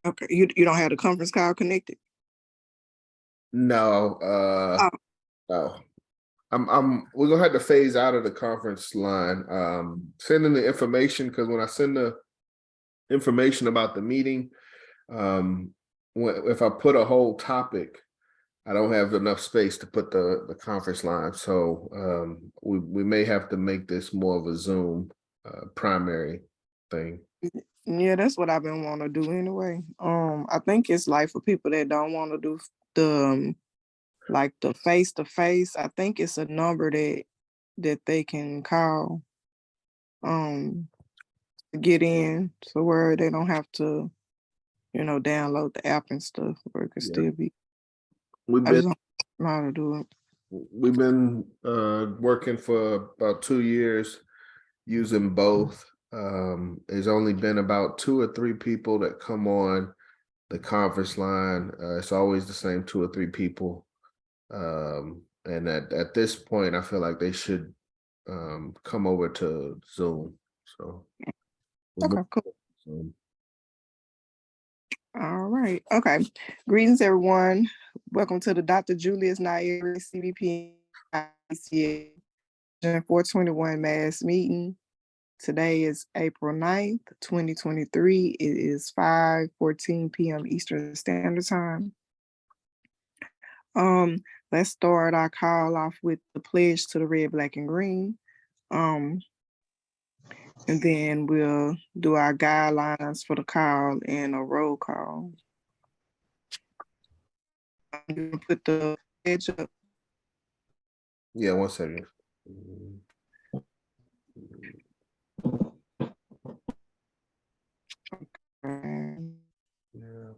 Okay, you don't have the conference call connected? No, no. We're gonna have to phase out of the conference line. Sending the information, because when I send the information about the meeting, if I put a whole topic, I don't have enough space to put the conference line. So we may have to make this more of a Zoom primary thing. Yeah, that's what I've been wanting to do anyway. I think it's like for people that don't want to do the like the face-to-face, I think it's a number that they can call to get in, so where they don't have to, download the app and stuff, where it could still be. I just don't know how to do it. We've been working for about 2 years using both. There's only been about 2 or 3 people that come on the conference line. It's always the same 2 or 3 people. And at this point, I feel like they should come over to Zoom. So okay, cool. Zoom. All right. Okay. Greetings, everyone. Welcome to the Dr. Julius Nair CBP 421 mass meeting. Today is April 9th, 2023. It is 5:14 p.m. Eastern Standard Time. Let's start our call off with the pledge to the red, black, and green. And then we'll do our guidelines for the call and a roll call. I'm gonna put the pledge up. Yeah, 1 second. Okay. Yeah.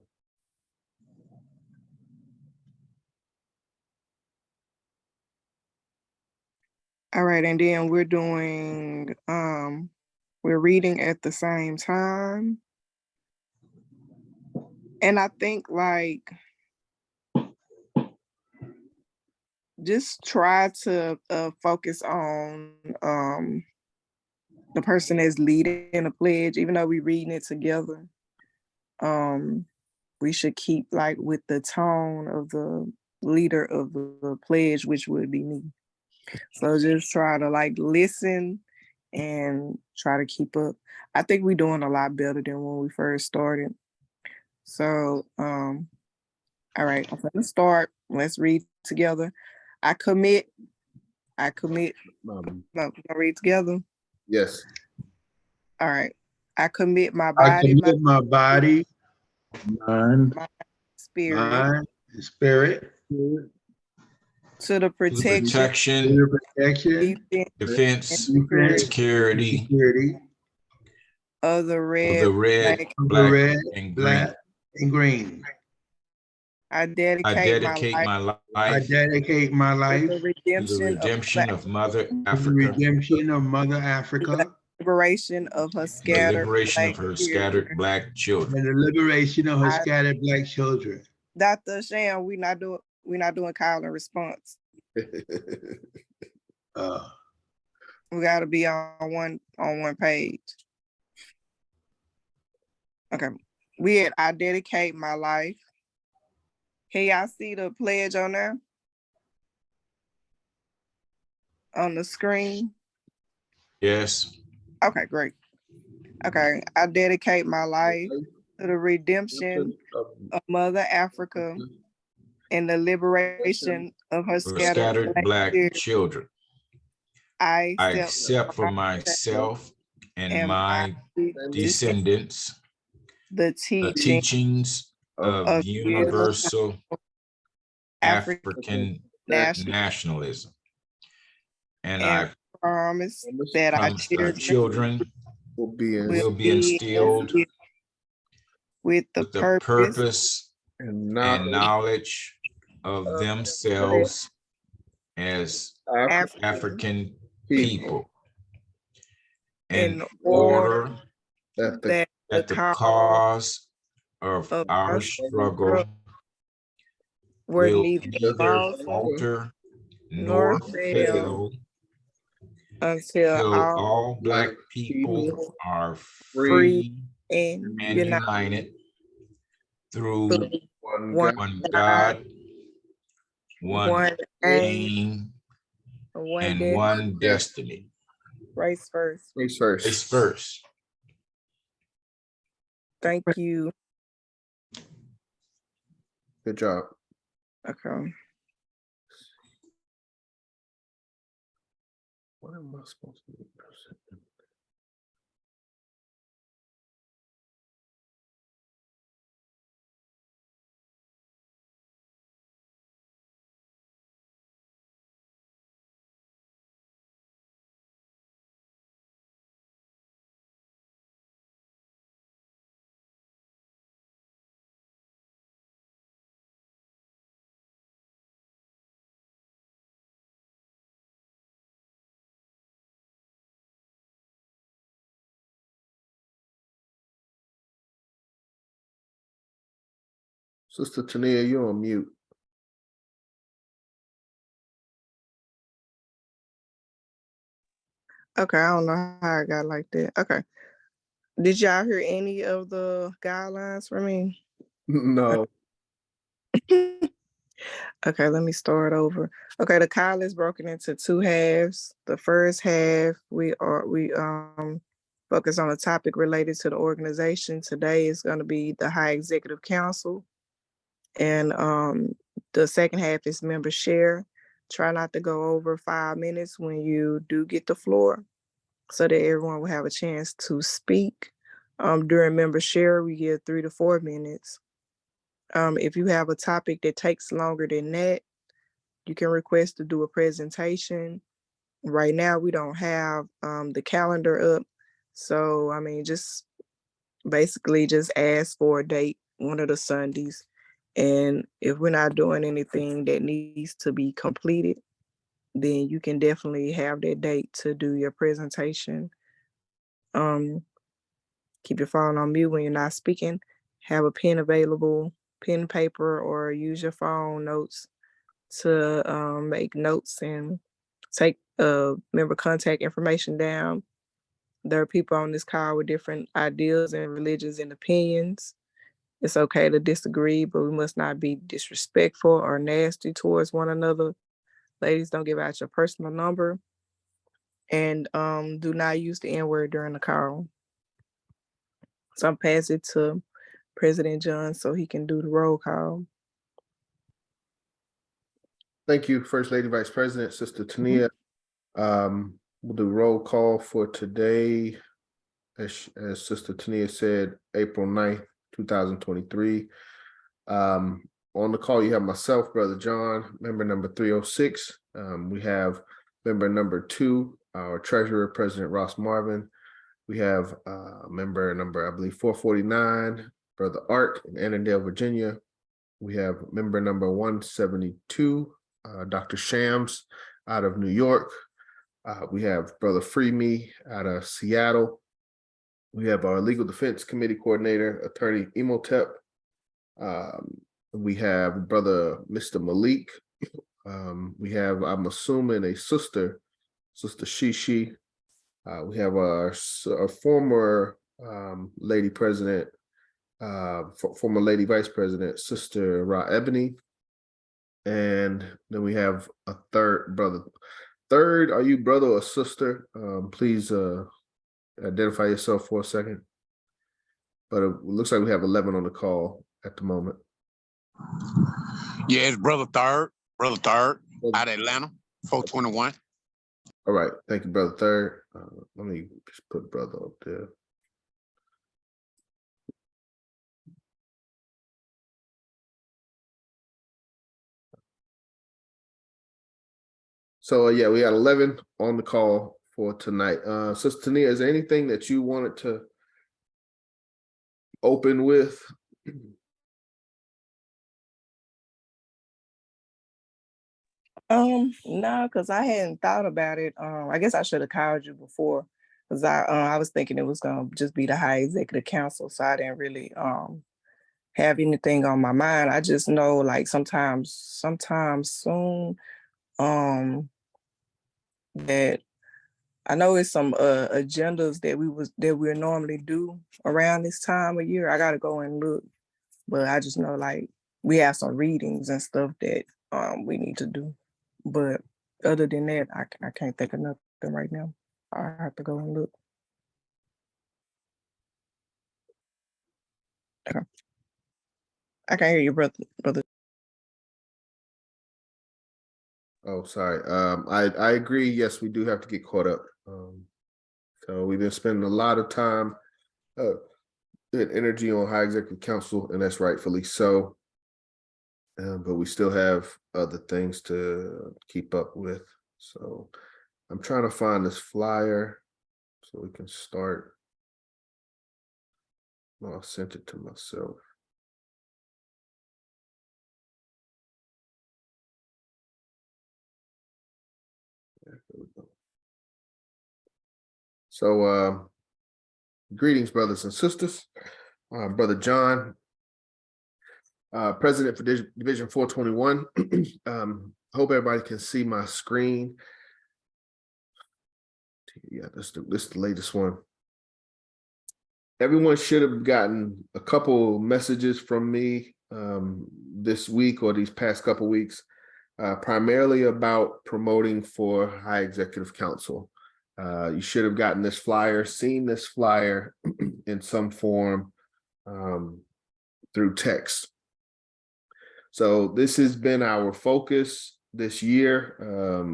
All right, and then we're doing, we're reading at the same time. And I think like, just try to focus on the person that's leading the pledge, even though we're reading it together. We should keep like with the tone of the leader of the pledge, which would be me. So just try to like listen and try to keep up. I think we're doing a lot better than when we first started. So, all right, I'm gonna start. Let's read together. I commit. No, we're gonna read together. Yes. All right. I commit my body. I commit my body, mind, spirit. To the protection, defense, security of the red, black, and green. I dedicate my life. I dedicate my life to the redemption of Mother Africa. The redemption of Mother Africa. Liberation of her scattered black children. And the liberation of her scattered black children. Dr. Sham, we're not doing call and response. We gotta be on one page. Okay. I dedicate my life. Can y'all see the pledge on there? On the screen? Yes. Okay, great. Okay, I dedicate my life to the redemption of Mother Africa and the liberation of her scattered black children. I accept for myself and my descendants the teachings of universal African nationalism. And I promise that our children will be instilled with the purpose and knowledge of themselves as African people, in order that the cause of our struggle Where will neither neither falter falter nor nor fail fail until till all all Black people people are free free and and united united through through One one God, one God, God, one one aim, aim, and one and day. one destiny. Race first. face Face first. first. Thank you. Good job. Okay. What am I supposed to do? Sister Tania, you're on mute. Okay, I don't know how I got like that. Okay. Did y'all hear any of the guidelines for me? No. Okay, let me start over. Okay, the call is broken into two halves. The first half, we focus on a topic related to the organization. Today is going to be the High Executive Council. And the second half is member share. Try not to go over 5 minutes when you do get the floor so that everyone will have a chance to speak. During member share, we give 3 to 4 minutes. If you have a topic that takes longer than that, you can request to do a presentation. Right now, we don't have the calendar up. So, I mean, just basically just ask for a date one of the Sundays. And if we're not doing anything that needs to be completed, then you can definitely have that date to do your presentation. Keep your phone on mute when you're not speaking. Have a pen available, pen, paper, or use your phone notes to make notes and take member contact information down. There are people on this call with different ideas and religions and opinions. It's okay to disagree, but we must not be disrespectful or nasty towards one another. Ladies, don't give out your personal number. And do not use the N-word during the call. So I'm pass it to President John so he can do the roll call. Thank you, First Lady Vice President, Sister Tania. We'll do roll call for today. As Sister Tania said, April 9th, 2023. On the call, you have myself, Brother John, member number 306. We have member number 2, our treasurer, President Ross Marvin. We have member number, I believe, 449, Brother Art in Annandale, Virginia. We have member number 172, Dr. Shams out of New York. We have Brother Free Me out of Seattle. We have our Legal Defense Committee Coordinator, Attorney Imhotep. We have Brother Mr. Malik. We have, I'm assuming, a sister, Sister Shishi. We have our former Lady President, former Lady Vice President, Sister Ra Ebony. And then we have a third brother. Third, are you brother or sister? Please identify yourself for a second. But it looks like we have 11 on the call at the moment. Yeah, it's Brother Third out of Atlanta, 421. All right, thank you, Brother Third. Let me just put brother up there. So yeah, we got 11 on the call for tonight. Sister Tania, is there anything that you wanted to open with? No, because I hadn't thought about it. I guess I should have called you before because I was thinking it was gonna just be the High Executive Council, so I didn't really have anything on my mind. I just know like sometime soon, that I know it's some agendas that we'll normally do around this time of year. I gotta go and look, but I just know like we have some readings and stuff that we need to do. But other than that, I can't think of nothing right now. I have to go and look. Okay. I can't hear you, brother. Oh, sorry. I agree. Yes, we do have to get caught up. So we've been spending a lot of time and energy on high executive council, and that's rightfully so. But we still have other things to keep up with. So I'm trying to find this flyer so we can start. Well, I sent it to myself. There we go. So greetings, brothers and sisters. Brother John, President for Division 421. Hope everybody can see my screen. Yeah, this is the latest one. Everyone should have gotten a couple messages from me this week or these past couple weeks, primarily about promoting for high executive council. You should have gotten this flyer, seen this flyer in some form through text. So this has been our focus this year,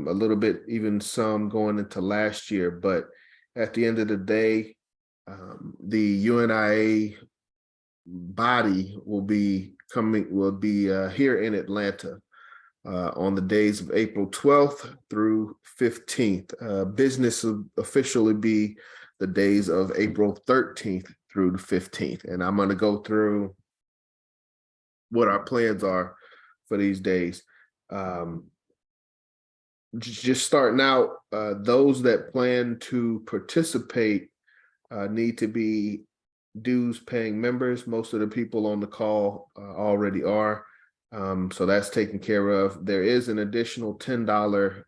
a little bit, even some going into last year. But at the end of the day, the UNIA body will be here in Atlanta on the days of April 12th through 15th. Business will officially be the days of April 13th through the 15th. And I'm going to go through what our plans are for these days. Just starting out, those that plan to participate need to be dues paying members. Most of the people on the call already are. So that's taken care of. There is an additional $10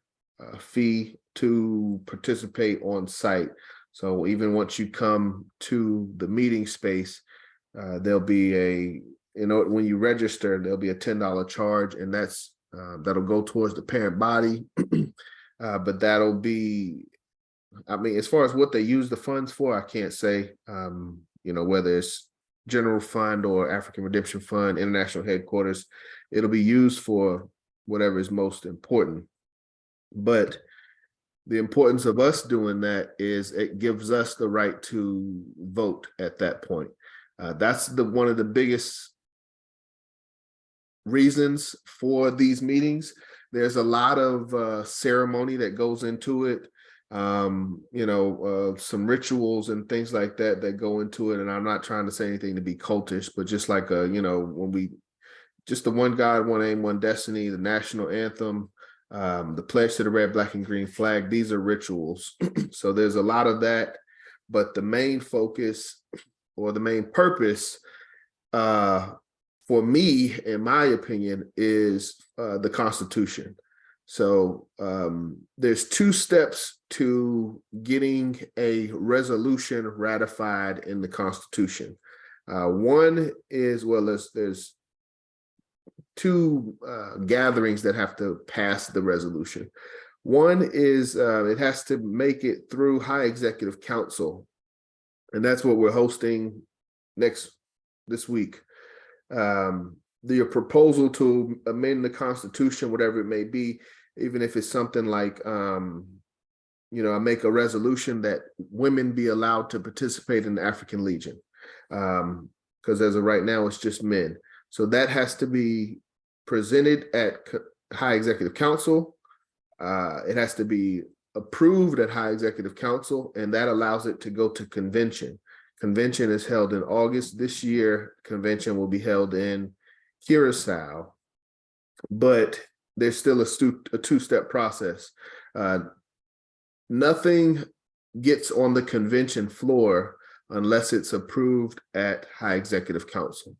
fee to participate on site. So even once you come to the meeting space, there'll be when you register, there'll be a $10 charge, and that'll go towards the parent body. But that'll be, I mean, as far as what they use the funds for, I can't say, whether it's general fund or African Redemption Fund, international headquarters, it'll be used for whatever is most important. But the importance of us doing that is it gives us the right to vote at that point. That's one of the biggest reasons for these meetings. There's a lot of ceremony that goes into it. Some rituals and things like that go into it. And I'm not trying to say anything to be cultish, but just like just the one God, one aim, one destiny, the national anthem, the pledge to the red, black, and green flag. These are rituals. So there's a lot of that, but the main focus or the main purpose for me, in my opinion, is the Constitution. So there's 2 steps to getting a resolution ratified in the Constitution. One is, there's 2 gatherings that have to pass the resolution. One is it has to make it through High Executive Council, and that's what we're hosting this week. The proposal to amend the Constitution, whatever it may be, even if it's something like, I make a resolution that women be allowed to participate in the African Legion, because as of right now, it's just men. So that has to be presented at High Executive Council. It has to be approved at High Executive Council, and that allows it to go to convention. Convention is held in August. This year, convention will be held in Curacao, but there's still a 2-step process. Nothing gets on the convention floor unless it's approved at High Executive Council.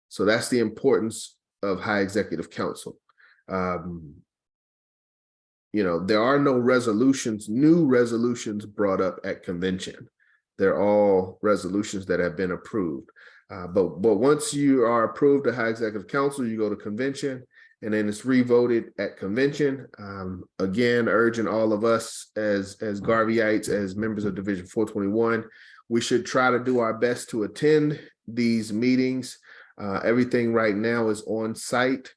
So that's the importance of high executive council. You know, there are no new resolutions brought up at convention. They're all resolutions that have been approved. But once you are approved at high executive council, you go to convention, and then it's revoted at convention. Again, urging all of us as Garveyites, as members of Division 421, we should try to do our best to attend these meetings. Everything right now is on site.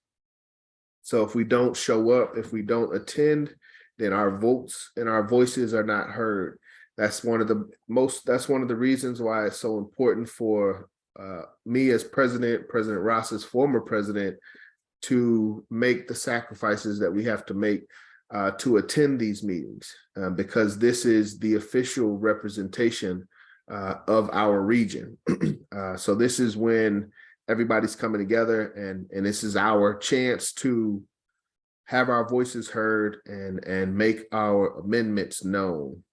So if we don't show up, if we don't attend, then our votes and our voices are not heard. That's one of the reasons why it's so important for me as president, President Ross's former president, to make the sacrifices that we have to make to attend these meetings, because this is the official representation of our region. So this is when everybody's coming together, and this is our chance to have our voices heard and make our amendments known.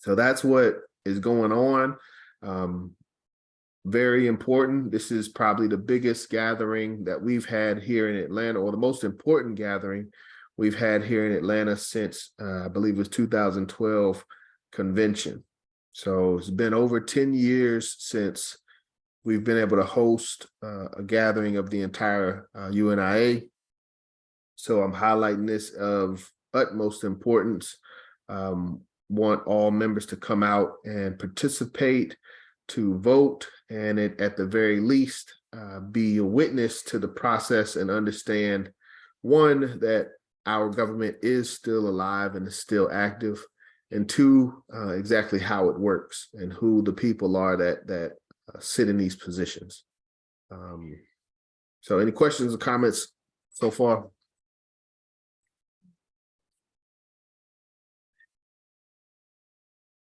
So that's what is going on. Very important. This is probably the biggest gathering that we've had here in Atlanta, or the most important gathering we've had here in Atlanta since I believe it was 2012 convention. So it's been over 10 years since we've been able to host a gathering of the entire UNIA. So I'm highlighting this of utmost importance. Want all members to come out and participate, to vote, and at the very least, be a witness to the process and understand, one, that our government is still alive and is still active, and two, exactly how it works and who the people are that sit in these positions. So any questions or comments so far?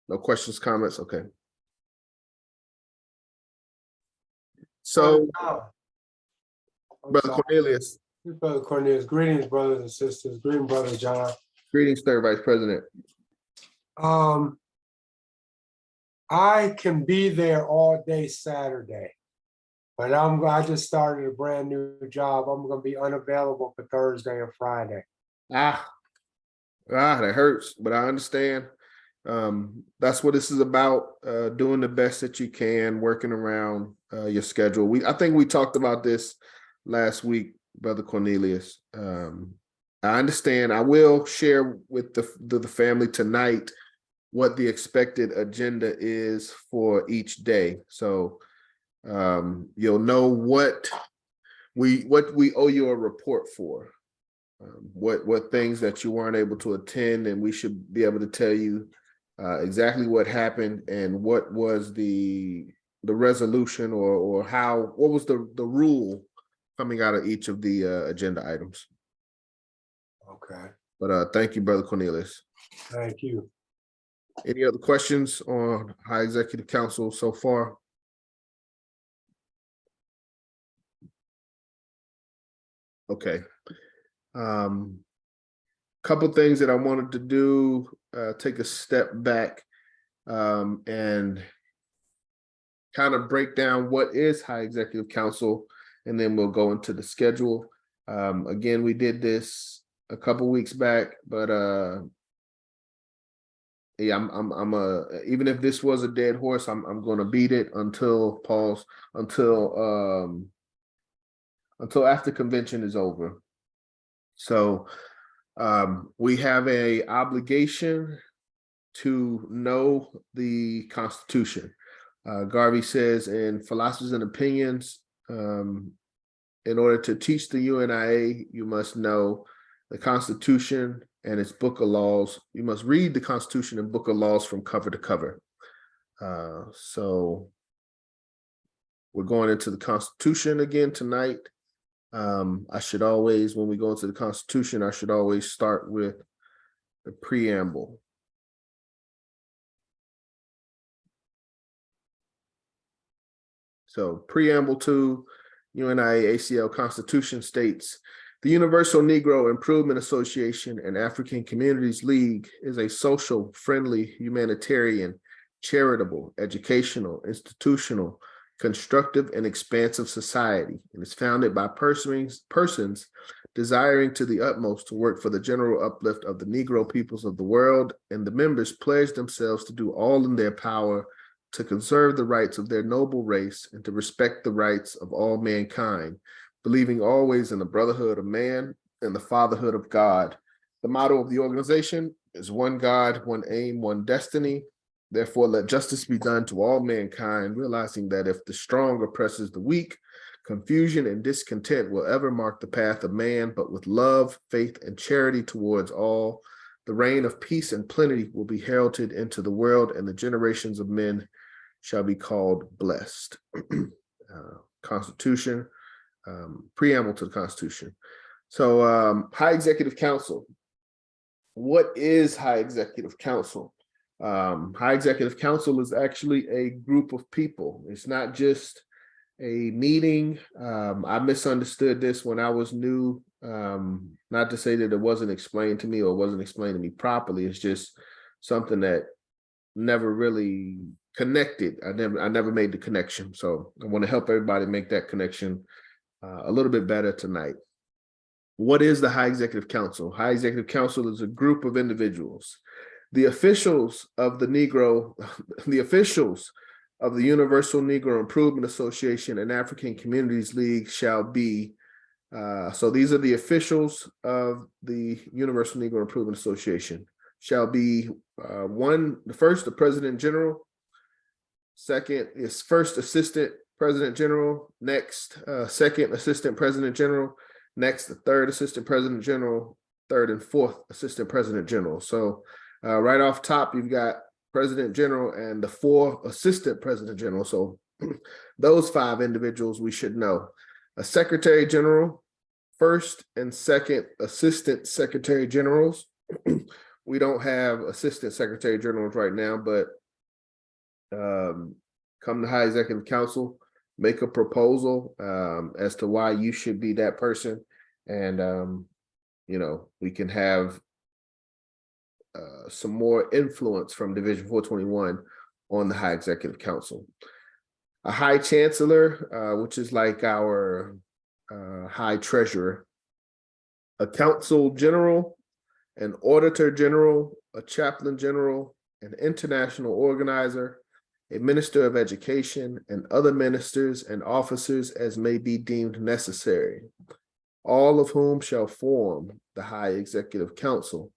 No questions, comments? Okay. So, Brother Cornelius. Brother Cornelius, greetings, brothers and sisters. Greetings, Brother John. Greetings, Third Vice President. I can be there all day Saturday, but I just started a brand new job. I'm going to be unavailable for Thursday or Friday. That hurts, but I understand. That's what this is about, doing the best that you can, working around your schedule. I think we talked about this last week, Brother Cornelius. I understand. I will share with the family tonight what the expected agenda is for each day. So you'll know what we owe you a report for, what things that you weren't able to attend, and we should be able to tell you exactly what happened and what was the resolution or what was the rule coming out of each of the agenda items. Okay. But thank you, Brother Cornelius. Thank you. Any other questions on High Executive Council so far? Okay. Couple things that I wanted to do, take a step back and kind of break down what is High Executive Council, and then we'll go into the schedule. Again, we did this a couple weeks back, but yeah, I'm even if this was a dead horse, I'm going to beat it until after convention is over. So we have a obligation to know the Constitution. Garvey says in Philosophies and Opinions, in order to teach the UNIA, you must know the Constitution and its book of laws. You must read the Constitution and book of laws from cover to cover. So we're going into the Constitution again tonight. I should always, when we go into the Constitution, I should always start with the preamble. So preamble to UNIA-ACL Constitution states, the Universal Negro Improvement Association and African Communities League is a social, friendly, humanitarian, charitable, educational, institutional, constructive, and expansive society, and is founded by persons desiring to the utmost to work for the general uplift of the Negro peoples of the world, and the members pledge themselves to do all in their power to conserve the rights of their noble race and to respect the rights of all mankind, believing always in the brotherhood of man and the fatherhood of God. The motto of the organization is one God, one aim, one destiny. Therefore, let justice be done to all mankind, realizing that if the strong oppresses the weak, confusion and discontent will ever mark the path of man, but with love, faith, and charity towards all, the reign of peace and plenty will be heralded into the world, and the generations of men shall be called blessed. Constitution, preamble to the Constitution. So, High Executive Council. What is High Executive Council? High Executive Council is actually a group of people. It's not just a meeting. I misunderstood this when I was new. Not to say that it wasn't explained to me or wasn't explained to me properly. It's just something that never really connected. I never made the connection. So I want to help everybody make that connection a little bit better tonight. What is the High Executive Council? High Executive Council is a group of individuals. The officials of the Universal Negro Improvement Association and African Communities League shall be, so these are the officials of the Universal Negro Improvement Association, shall be the President General, second is First Assistant President General, next Second Assistant President General, next the Third Assistant President General, third and fourth Assistant President General. So right off top, you've got President General and the 4 Assistant President General. So those 5 individuals we should know. A Secretary General, first and second Assistant Secretary Generals. We don't have Assistant Secretary Generals right now, but come to High Executive Council, make a proposal as to why you should be that person. And, we can have some more influence from Division 421 on the High Executive Council. A High Chancellor, which is like our High Treasurer, a Counsel General, an Auditor General, a Chaplain General, an International Organizer, a Minister of Education, and other ministers and officers as may be deemed necessary, all of whom shall form the High Executive Council,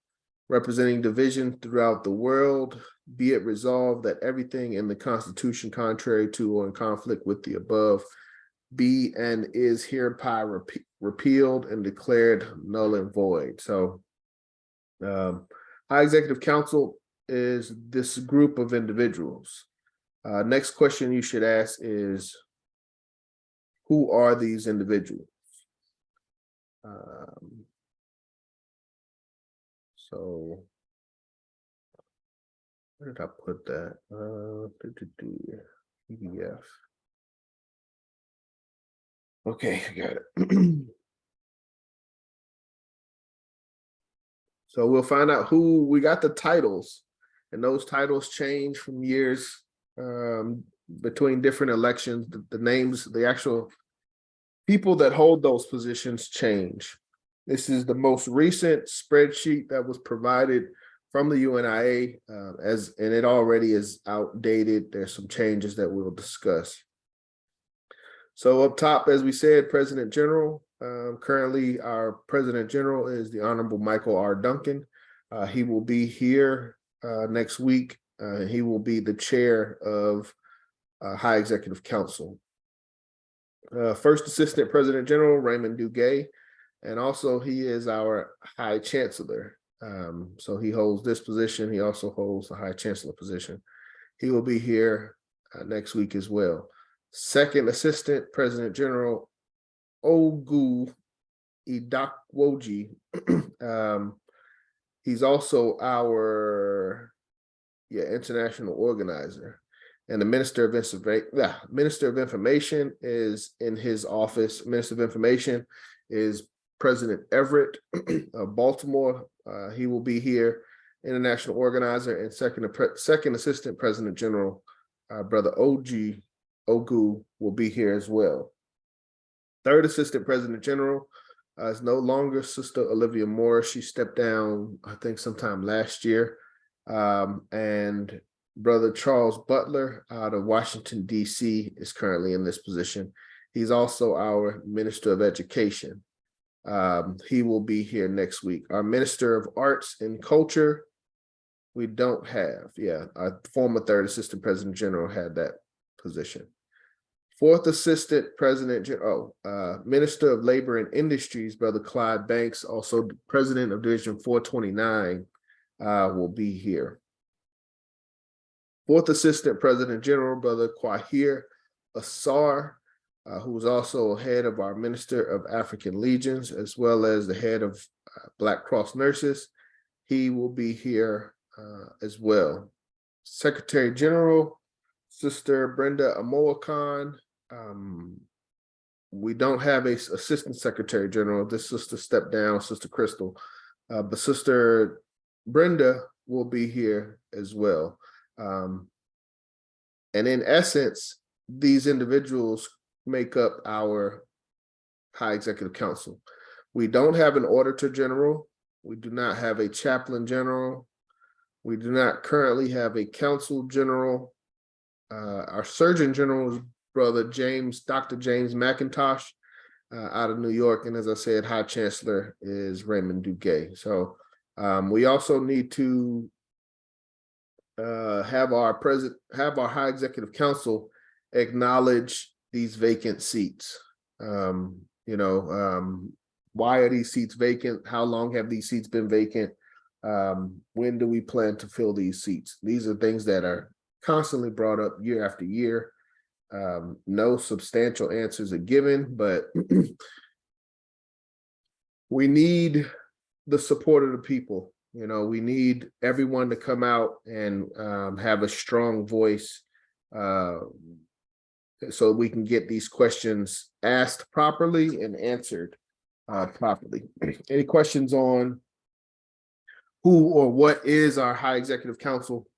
representing division throughout the world. Be it resolved that everything in the Constitution contrary to or in conflict with the above be and is hereby repealed and declared null and void. So High Executive Council is this group of individuals. Next question you should ask is, who are these individuals? So where did I put that? PDF. Okay, I got it. So we'll find out who we got the titles, and those titles change from years between different elections. The names, the actual people that hold those positions change. This is the most recent spreadsheet that was provided from the UNIA, and it already is outdated. There's some changes that we'll discuss. So up top, as we said, President General. Currently, our President General is the Honorable Michael R. Duncan. He will be here next week. He will be the chair of High Executive Council. First Assistant President General, Raymond Duguay. And also he is our High Chancellor. So he holds this position. He also holds the High Chancellor position. He will be here next week as well. Second Assistant President General, Ogu Idakwoji. He's also our international organizer. And the Minister of Information is in his office. Minister of Information is President Everett of Baltimore. He will be here. International Organizer and second Assistant President General, Brother Oji Ogu will be here as well. Third Assistant President General is no longer Sister Olivia Moore. She stepped down, I think, sometime last year. And Brother Charles Butler out of Washington, D.C. is currently in this position. He's also our Minister of Education. He will be here next week. Our Minister of Arts and Culture, we don't have. Yeah, our former Third Assistant President General had that position. Fourth Assistant President, Minister of Labor and Industries, Brother Clyde Banks, also President of Division 429, will be here. Fourth Assistant President General, Brother Quahir Assar, who is also head of our Minister of African Legions, as well as the head of Black Cross Nurses. He will be here as well. Secretary General, Sister Brenda Amoakan. We don't have a Assistant Secretary General. This sister stepped down, Sister Crystal, but Sister Brenda will be here as well. And in essence, these individuals make up our High Executive Council. We don't have an Auditor General. We do not have a Chaplain General. We do not currently have a Counsel General. Our Surgeon General is Brother Dr. James McIntosh out of New York. And as I said, High Chancellor is Raymond Duguay. So we also need to have our High Executive Council acknowledge these vacant seats. Why are these seats vacant? How long have these seats been vacant? When do we plan to fill these seats? These are things that are constantly brought up year after year. No substantial answers are given, but we need the support of the people. We need everyone to come out and have a strong voice so we can get these questions asked properly and answered properly. Any questions on who or what is our High Executive Council?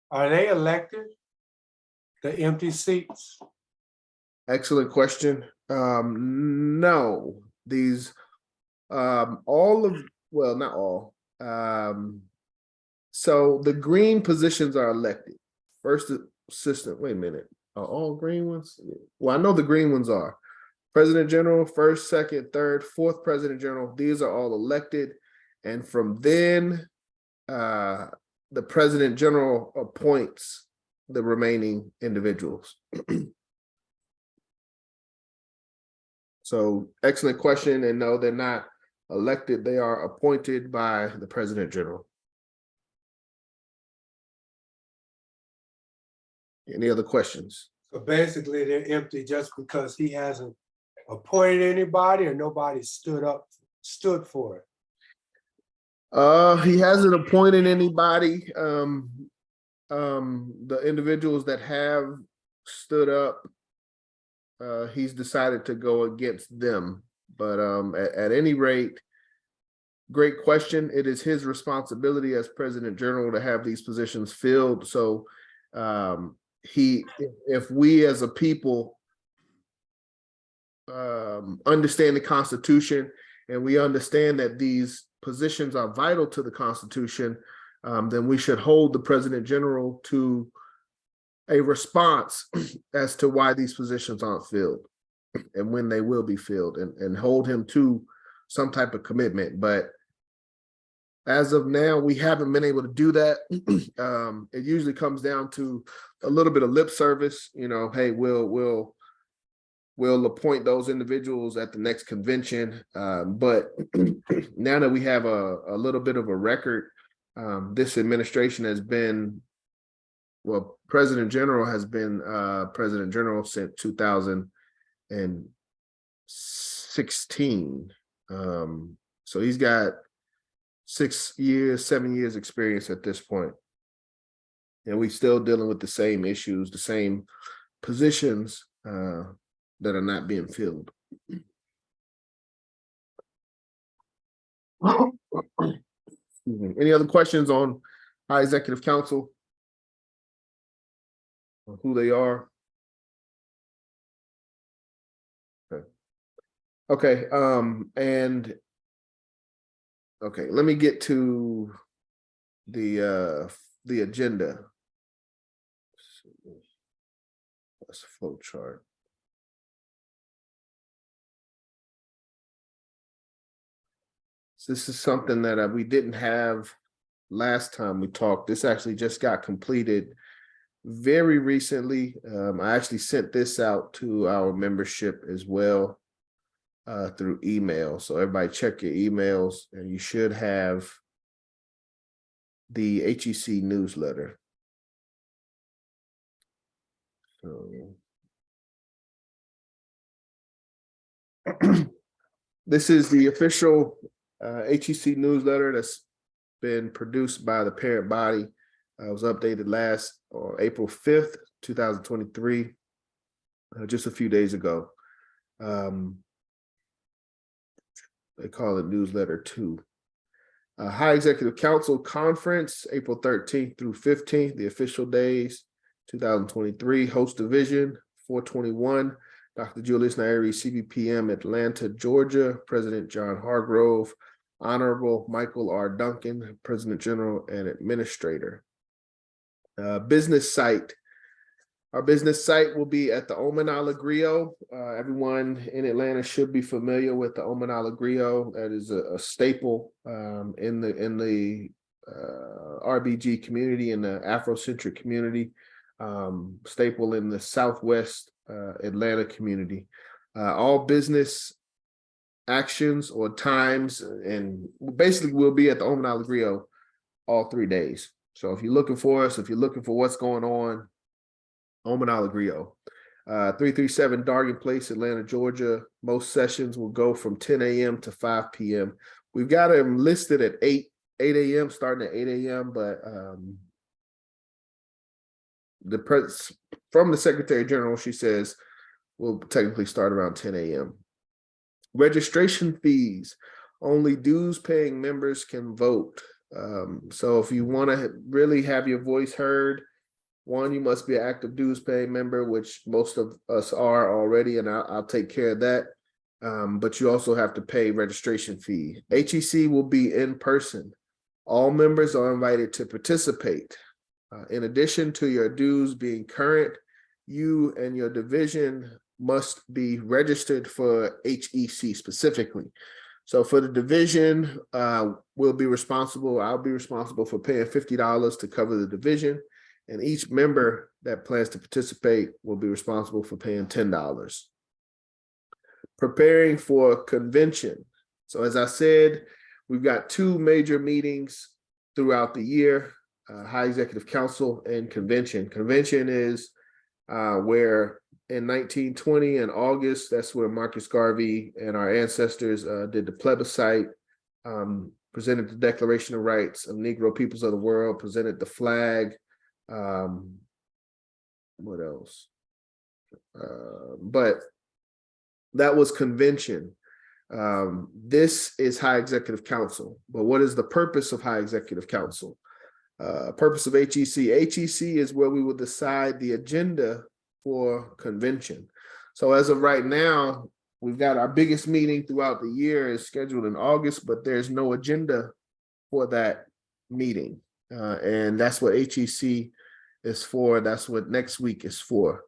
Are they elected? The empty seats? Excellent question. No, these not all. So the green positions are elected. First assistant, wait a minute. Are all green ones? Well, I know the green ones are. President General, first, second, third, fourth President General, these are all elected. And from then, the President General appoints the remaining individuals. So excellent question. And no, they're not elected. They are appointed by the President General. Any other questions? So basically they're empty just because he hasn't appointed anybody or nobody stood for it. He hasn't appointed anybody. The individuals that have stood up, he's decided to go against them. But at any rate, great question. It is his responsibility as President General to have these positions filled. So if we as a people understand the Constitution and we understand that these positions are vital to the Constitution, then we should hold the President General to a response as to why these positions aren't filled and when they will be filled, and hold him to some type of commitment. But as of now, we haven't been able to do that. It usually comes down to a little bit of lip service, hey, we'll appoint those individuals at the next convention. But now that we have a little bit of a record, this administration has been, President General has been President General since 2016. So he's got 7 years experience at this point. And we still dealing with the same issues, the same positions that are not being filled. Any other questions on High Executive Council, who they are. Okay, and okay, let me get to the agenda. That's a flow chart. So this is something that we didn't have last time we talked. This actually just got completed very recently. I actually sent this out to our membership as well through email. So everybody check your emails, and you should have the HEC newsletter. So this is the official HEC newsletter that's been produced by the parent body. It was updated last on April 5th, 2023, just a few days ago. They call it Newsletter 2. High Executive Council Conference, April 13th through 15th, the official days, 2023. Host Division, 421. Dr. Julius Nairi, CBPM, Atlanta, Georgia. President John Hargrove. Honorable Michael R. Duncan, President General and Administrator. Business site. Our business site will be at the Oman Alegrio. Everyone in Atlanta should be familiar with the Oman Alegrio. That is a staple in the RBG community, in the Afrocentric community, staple in the Southwest Atlanta community. All business actions or times, and basically we'll be at the Oman Alegrio all 3 days. So if you're looking for us, if you're looking for what's going on, Oman Alegrio, 337 Dargan Place, Atlanta, Georgia. Most sessions will go from 10 a.m. to 5 p.m. We've got them listed at 8 a.m., starting at 8 a.m., but from the Secretary General, she says we'll technically start around 10 a.m. Registration fees. Only dues-paying members can vote. So if you want to really have your voice heard, one, you must be an active dues-paying member, which most of us are already, and I'll take care of that. But you also have to pay registration fee. HEC will be in person. All members are invited to participate. In addition to your dues being current, you and your division must be registered for HEC specifically. So for the division, I'll be responsible for paying $50 to cover the division. And each member that plans to participate will be responsible for paying $10. Preparing for convention. So as I said, we've got 2 major meetings throughout the year, High Executive Council and convention. Convention is where in 1920 in August, that's where Marcus Garvey and our ancestors did the plebiscite, presented the Declaration of Rights of Negro Peoples of the World, presented the flag. What else? But that was convention. This is High Executive Council. But what is the purpose of High Executive Council? Purpose of HEC. HEC is where we will decide the agenda for convention. So as of right now, we've got our biggest meeting throughout the year is scheduled in August, but there's no agenda for that meeting. And that's what HEC is for. That's what next week is for.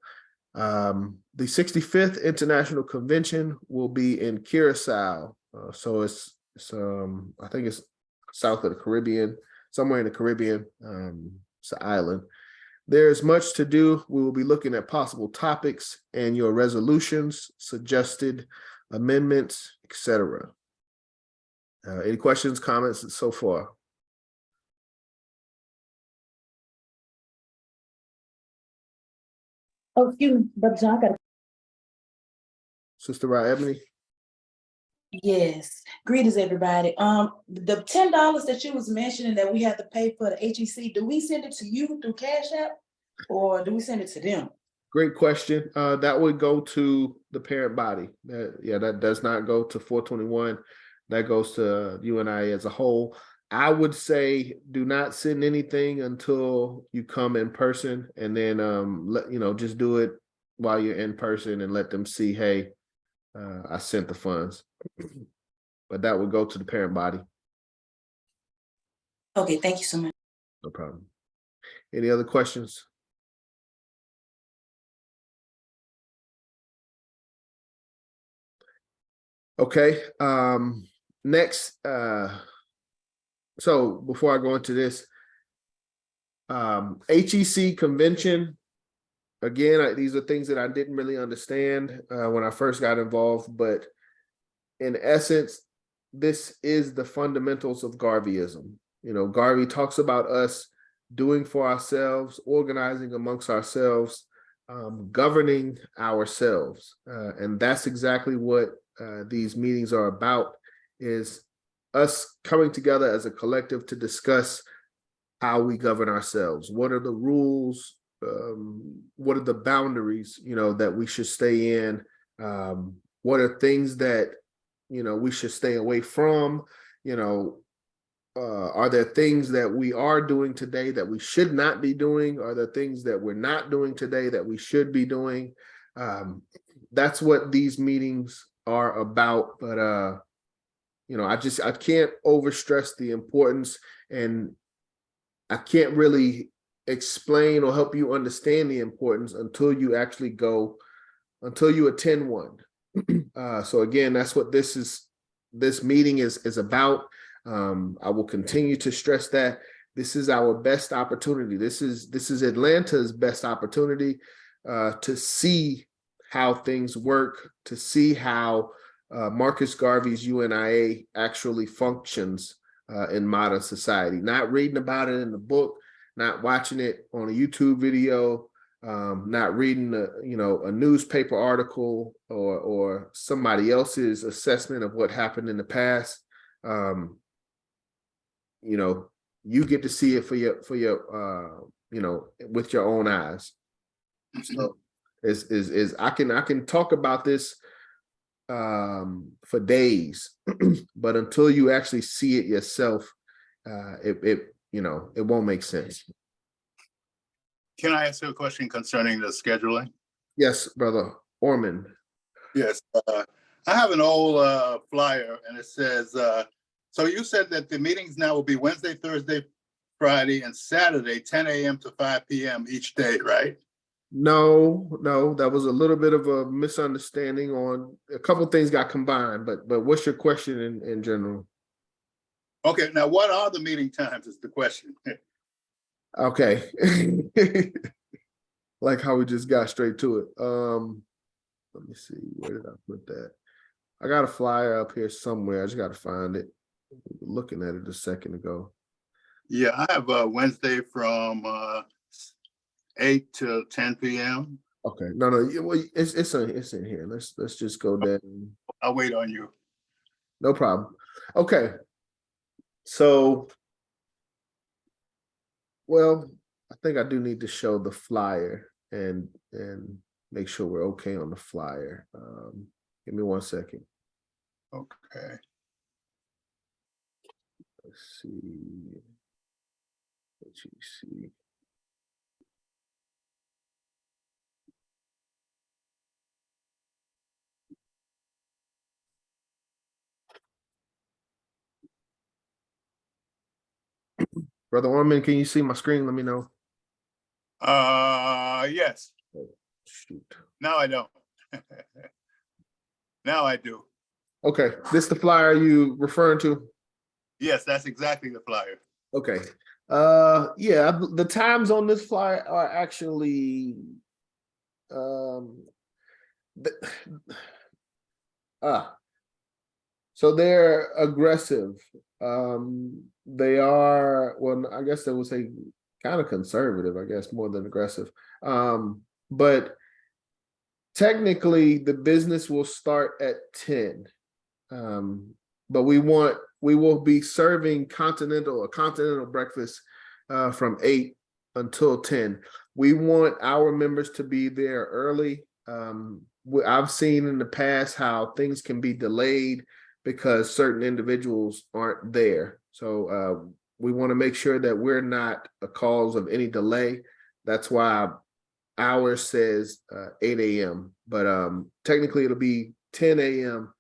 The 65th International Convention will be in Curacao. So it's I think it's south of the Caribbean, somewhere in the Caribbean. It's an island. There's much to do. We will be looking at possible topics and your resolutions, suggested amendments, etc. Any questions, comments so far? Oh, excuse me, Brother John, I got Sister Ra Ebony? Yes. Greetings, everybody. The $10 that you was mentioning that we have to pay for the HEC, do we send it to you through Cashapp or do we send it to them? Great question. That would go to the parent body. That does not go to 421. That goes to UNIA as a whole. I would say do not send anything until you come in person, and then just do it while you're in person and let them see, hey, I sent the funds. But that would go to the parent body. Okay, thank you so much. No problem. Any other questions? Okay. Next, so before I go into this, HEC convention, again, these are things that I didn't really understand when I first got involved, but in essence, this is the fundamentals of Garveyism. You know, Garvey talks about us doing for ourselves, organizing amongst ourselves, governing ourselves. And that's exactly what these meetings are about, is us coming together as a collective to discuss how we govern ourselves. What are the rules? What are the boundaries, that we should stay in? What are things that, we should stay away from? Are there things that we are doing today that we should not be doing? Are there things that we're not doing today that we should be doing? That's what these meetings are about. But, I can't overstress the importance, and I can't really explain or help you understand the importance until you actually until you attend one. So again, that's what this meeting is about. I will continue to stress that this is our best opportunity. This is Atlanta's best opportunity to see how things work, to see how Marcus Garvey's UNIA actually functions in modern society. Not reading about it in the book, not watching it on a YouTube video, not reading a newspaper article or somebody else's assessment of what happened in the past. You get to see it for your with your own eyes. So I can talk about this for days, but until you actually see it yourself, it won't make sense. Can I ask you a question concerning the scheduling? Yes, brother Orman. Yes, I have an old flyer, and it says, so you said that the meetings now will be Wednesday, Thursday, Friday, and Saturday, 10 a.m. to 5 p.m. each day, right? No, that was a little bit of a misunderstanding on a couple of things got combined, but what's your question in general? Okay, now what are the meeting times is the question. Okay. Like how we just got straight to it. Let me see, where did I put that? I got a flyer up here somewhere. I just got to find it. Looking at it a second ago. Yeah, I have Wednesday from 8 to 10 p.m. Okay, no, it's in here. Let's just go down. I'll wait on you. No problem. Okay, so, well, I think I do need to show the flyer and make sure we're okay on the flyer. Give me 1 second. Okay. Let's see. HEC. Brother Orman, can you see my screen? Let me know. Yes. Oh, shoot. Now I don't. Now I do. Okay, this the flyer you referring to? Yes, that's exactly the flyer. Okay. Yeah, the times on this flyer are actually so they're aggressive. They are, well, I guess I would say kind of conservative, I guess, more than aggressive. But technically the business will start at 10. But we will be serving a continental breakfast from 8 until 10. We want our members to be there early. I've seen in the past how things can be delayed because certain individuals aren't there. So we want to make sure that we're not a cause of any delay. That's why ours says 8 a.m. But technically it'll be 10 a.m.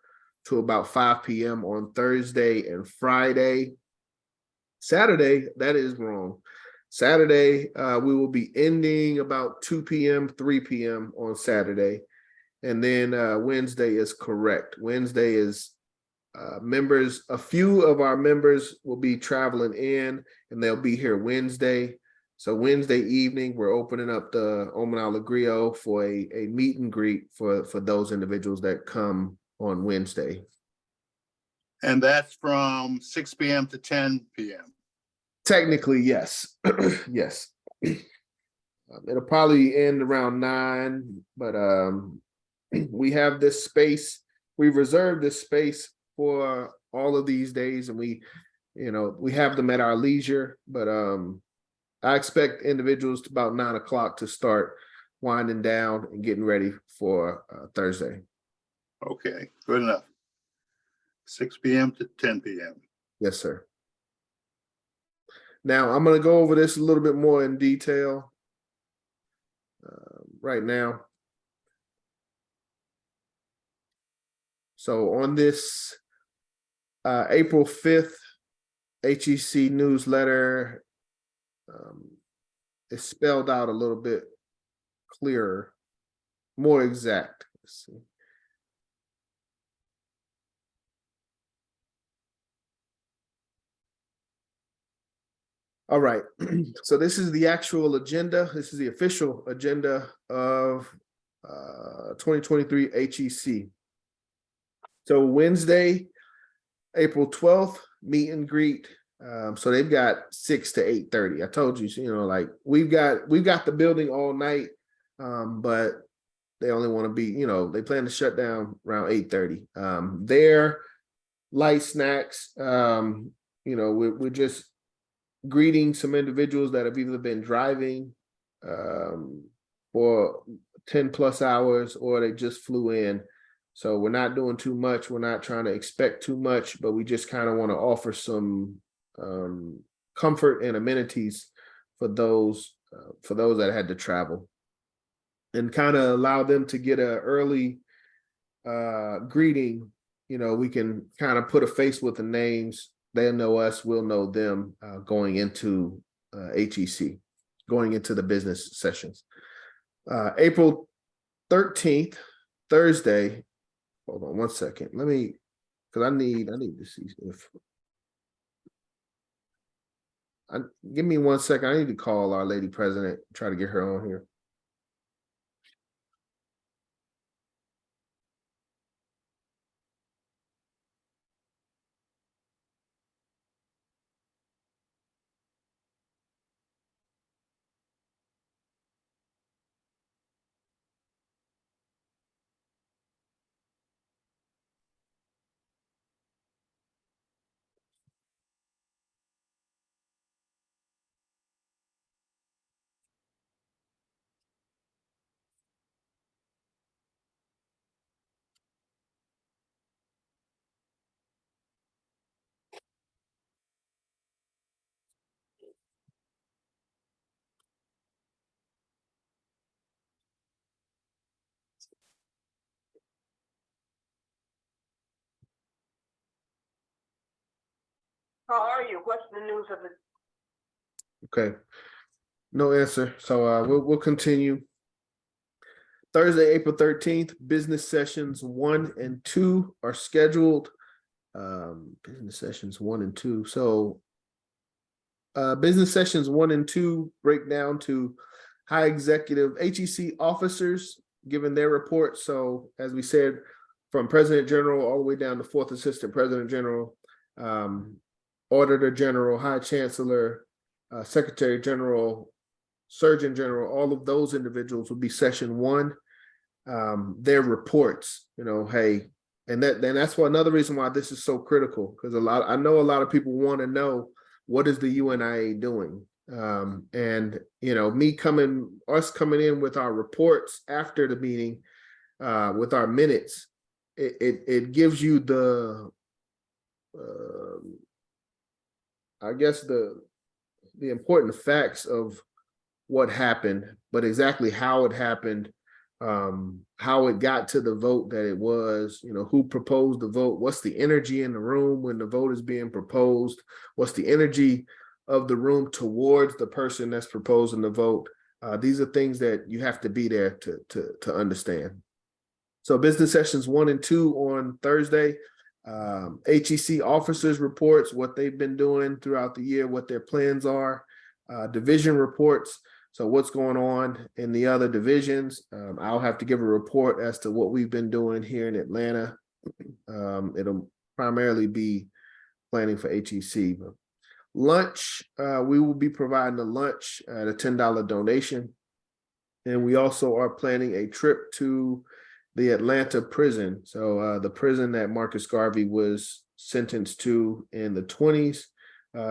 to about 5 p.m. on Thursday and Friday. Saturday, that is wrong. Saturday, we will be ending about 2 p.m., 3 p.m. on Saturday. And then Wednesday is correct. Wednesday is members, a few of our members will be traveling in and they'll be here Wednesday. So Wednesday evening, we're opening up the Omen Alegrio for a meet and greet for those individuals that come on Wednesday. And that's from 6 p.m. to 10 p.m. Technically, yes. Yes. It'll probably end around 9, but we have this space. We've reserved this space for all of these days, and we have them at our leisure, but I expect individuals to about 9 o'clock to start winding down and getting ready for Thursday. Okay, good enough. 6 p.m. to 10 p.m. Yes, sir. Now, I'm going to go over this a little bit more in detail right now. So on this April 5th HEC newsletter, it's spelled out a little bit clearer, more exact. Let's see. All right, so this is the actual agenda. This is the official agenda of 2023 HEC. So Wednesday, April 12th, meet and greet. So they've got 6 to 8:30. I told you, like we've got the building all night, but they only want to be, they plan to shut down around 8:30. Their light snacks, we're just greeting some individuals that have either been driving for 10 plus hours or they just flew in. So we're not doing too much. We're not trying to expect too much, but we just kind of want to offer some comfort and amenities for those that had to travel and kind of allow them to get an early greeting. We can kind of put a face with the names. They'll know us, we'll know them going into HEC, going into the business sessions. April 13th, Thursday. Hold on one second. Let me, because I need to see if give me 1 second. I need to call our lady president, try to get her on here. How are you? What's the news of it? Okay, no answer. So we'll continue. Thursday, April 13th, business sessions 1 and 2 are scheduled. Business sessions 1 and 2. So business sessions 1 and 2 break down to high executive HEC officers giving their reports. So as we said, from President General all the way down to 4th Assistant President General, Auditor General, High Chancellor, Secretary General, Surgeon General, all of those individuals will be session 1. Their reports, hey, and that's another reason why this is so critical, because I know a lot of people want to know, what is the UNIA doing? And us coming in with our reports after the meeting, with our minutes, it gives you the I guess the important facts of what happened, but exactly how it happened, how it got to the vote that it was, who proposed the vote, what's the energy in the room when the vote is being proposed, what's the energy of the room towards the person that's proposing the vote. These are things that you have to be there to understand. So business sessions 1 and 2 on Thursday. HEC officers reports, what they've been doing throughout the year, what their plans are. Division reports, so what's going on in the other divisions. I'll have to give a report as to what we've been doing here in Atlanta. It'll primarily be planning for HEC. Lunch, we will be providing a lunch at a $10 donation. And we also are planning a trip to the Atlanta prison. So the prison that Marcus Garvey was sentenced to in the 20s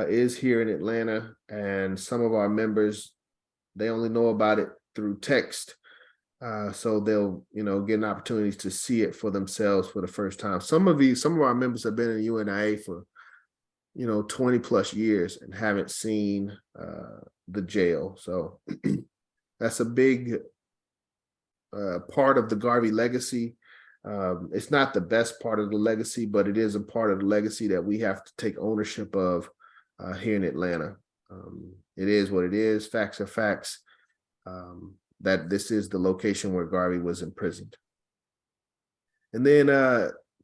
is here in Atlanta. And some of our members, they only know about it through text. So they'll, get an opportunity to see it for themselves for the first time. Some of our members have been in UNIA for 20 plus years and haven't seen the jail. So that's a big part of the Garvey legacy. It's not the best part of the legacy, but it is a part of the legacy that we have to take ownership of here in Atlanta. It is what it is. Facts are facts. That this is the location where Garvey was imprisoned. And then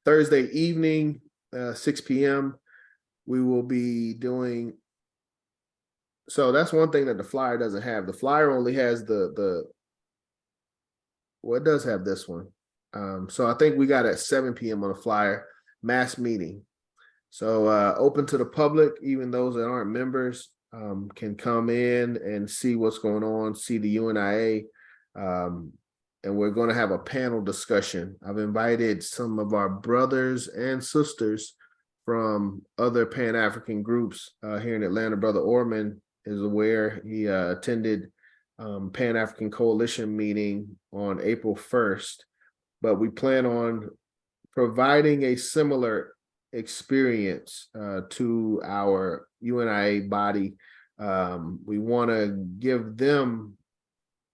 Thursday evening, 6 p.m., we will be doing. So that's one thing that the flyer doesn't have. The flyer only has well, it does have this one. So I think we got at 7 p.m. on the flyer, mass meeting. So open to the public, even those that aren't members can come in and see what's going on, see the UNIA. And we're going to have a panel discussion. I've invited some of our brothers and sisters from other Pan-African groups here in Atlanta. Brother Orman is aware. He attended Pan-African Coalition meeting on April 1st, but we plan on providing a similar experience to our UNIA body. We want to give them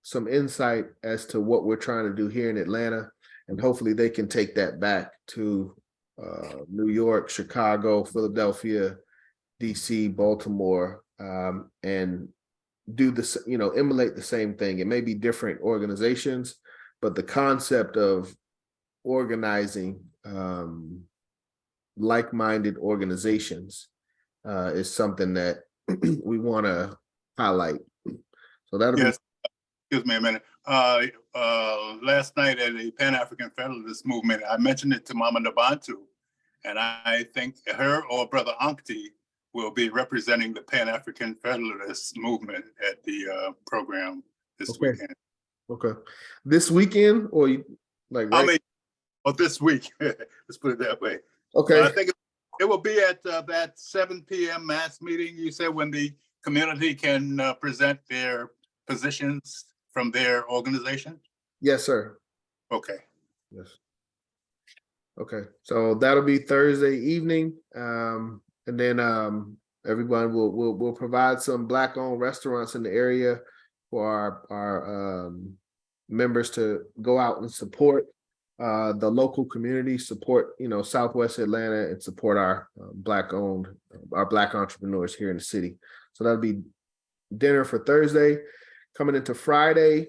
some insight as to what we're trying to do here in Atlanta, and hopefully they can take that back to New York, Chicago, Philadelphia, DC, Baltimore, and do this, emulate the same thing. It may be different organizations, but the concept of organizing like-minded organizations is something that we want to highlight. So that'll be. Excuse me a minute. Last night at the Pan-African Federalist Movement, I mentioned it to Mama Nabantu, and I think her or Brother Ankti will be representing the Pan-African Federalist Movement at the program this weekend. Okay. This weekend, or this week. Let's put it that way. Okay. I think it will be at that 7 p.m. mass meeting, you said, when the community can present their positions from their organization? Yes, sir. Okay. Yes. Okay. So that'll be Thursday evening. And then everyone will provide some Black-owned restaurants in the area for our members to go out and support the local community, support Southwest Atlanta, and support our Black entrepreneurs here in the city. So that'll be dinner for Thursday. Coming into Friday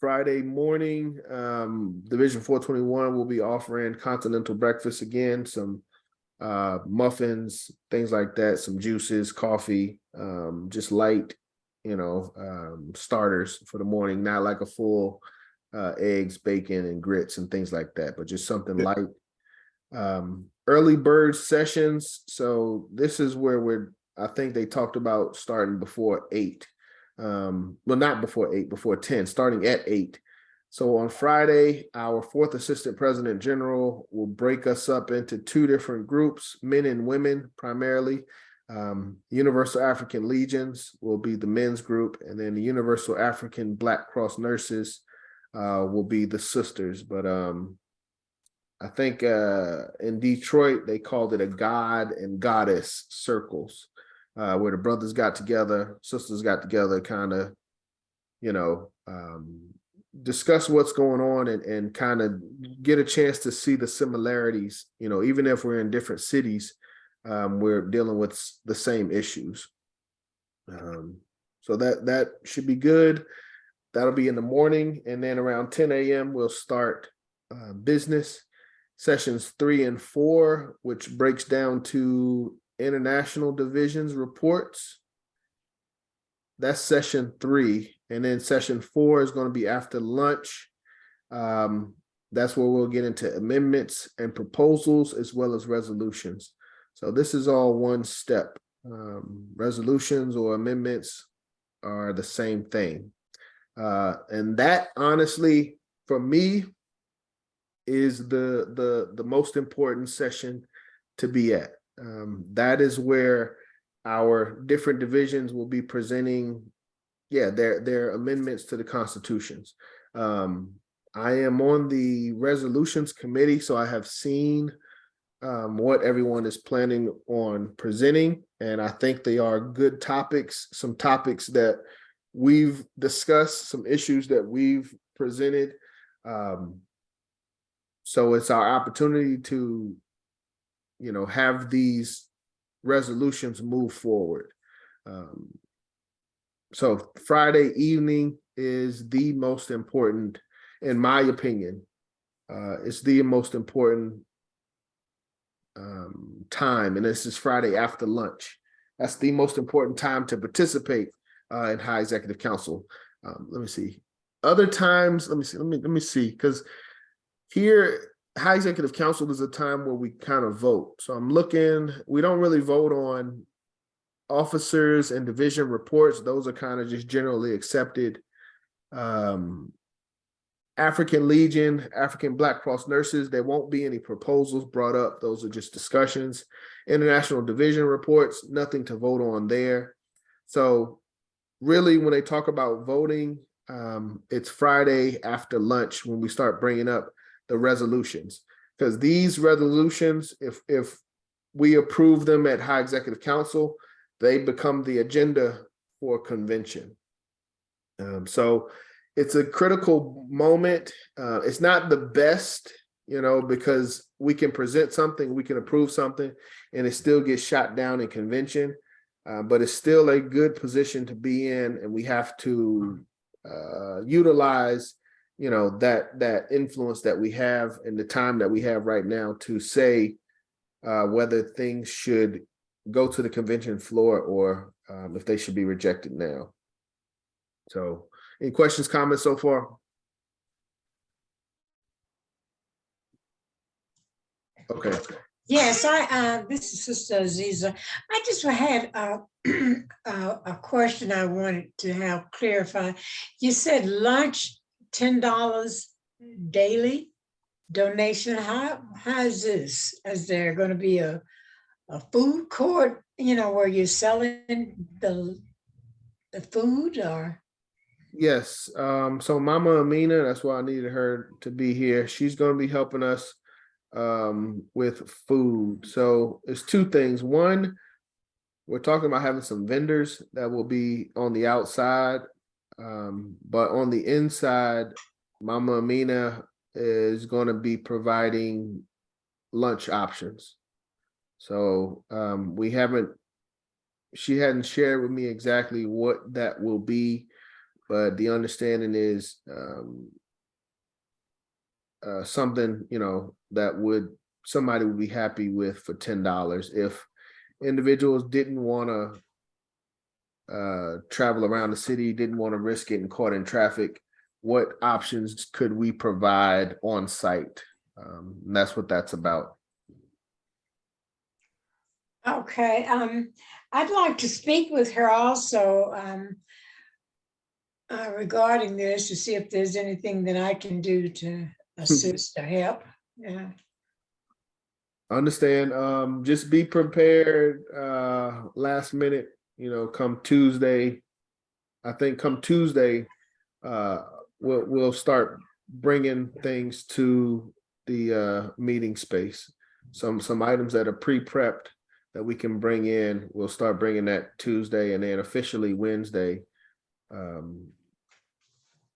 morning, Division 421 will be offering continental breakfast again, some muffins, things like that, some juices, coffee, just light, starters for the morning, not like a full eggs, bacon, and grits and things like that, but just something light. Early bird sessions. So this is where I think they talked about starting before 8. Well, not before 8, before 10, starting at 8. So on Friday, our 4th Assistant President General will break us up into 2 different groups, men and women primarily. Universal African Legions will be the men's group, and then the Universal African Black Cross Nurses will be the sisters. But I think in Detroit, they called it a God and Goddess circles. where the brothers got together, sisters got together, kind of, discuss what's going on and kind of get a chance to see the similarities. Even if we're in different cities, we're dealing with the same issues. So that should be good. That'll be in the morning, and then around 10 a.m. we'll start business sessions 3 and 4, which breaks down to international divisions reports. That's session 3, and then session 4 is going to be after lunch. That's where we'll get into amendments and proposals as well as resolutions. So this is all one step. Resolutions or amendments are the same thing. And that, honestly, for me, is the most important session to be at. That is where our different divisions will be presenting, their amendments to the constitutions. I am on the resolutions committee, so I have seen what everyone is planning on presenting, and I think they are good topics, some topics that we've discussed, some issues that we've presented. So it's our opportunity to, have these resolutions move forward. So Friday evening is the most important, in my opinion. It's the most important time, and this is Friday after lunch. That's the most important time to participate in High Executive Council. Let me see. Other times, let me see, because here, High Executive Council is a time where we kind of vote. So I'm looking, we don't really vote on officers and division reports. Those are kind of just generally accepted. African Legion, African Black Cross Nurses, there won't be any proposals brought up. Those are just discussions. International division reports, nothing to vote on there. So really, when they talk about voting, it's Friday after lunch when we start bringing up the resolutions, because these resolutions, if we approve them at High Executive Council, they become the agenda for convention. So it's a critical moment. It's not the best, because we can present something, we can approve something, and it still gets shot down in convention. But it's still a good position to be in, and we have to utilize, that influence that we have and the time that we have right now to say whether things should go to the convention floor or if they should be rejected now. So, any questions, comments so far? Okay. Yes, this is Sister Aziza. I just had a question I wanted to have clarified. You said lunch, $10 daily donation. How is this? Is there going to be a food court, where you're selling the food, or? Yes. So Mama Amina, that's why I needed her to be here. She's going to be helping us with food. So it's two things. One, we're talking about having some vendors that will be on the outside, but on the inside, Mama Amina is going to be providing lunch options. So she hadn't shared with me exactly what that will be, but the understanding is something, that somebody would be happy with for $10. If individuals didn't want to travel around the city, didn't want to risk getting caught in traffic, what options could we provide on site? And that's what that's about. Okay, I'd like to speak with her also regarding this, to see if there's anything that I can do to assist or help. Yeah. Understand. Just be prepared last minute, come Tuesday. I think come Tuesday, we'll start bringing things to the meeting space. Some items that are pre-prepped that we can bring in, we'll start bringing that Tuesday, and then officially Wednesday.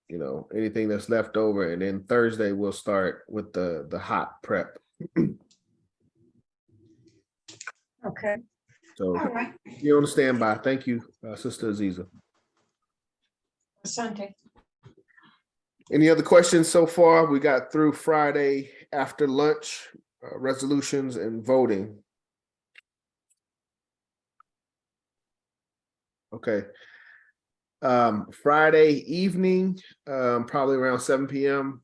You know, anything that's left over, and then Thursday we'll start with the hot prep. Okay, So all right. you're on standby. Thank you, Sister Aziza. Asante. Any other questions so far? We got through Friday after lunch, resolutions and voting. Okay. Friday evening, probably around 7 p.m.,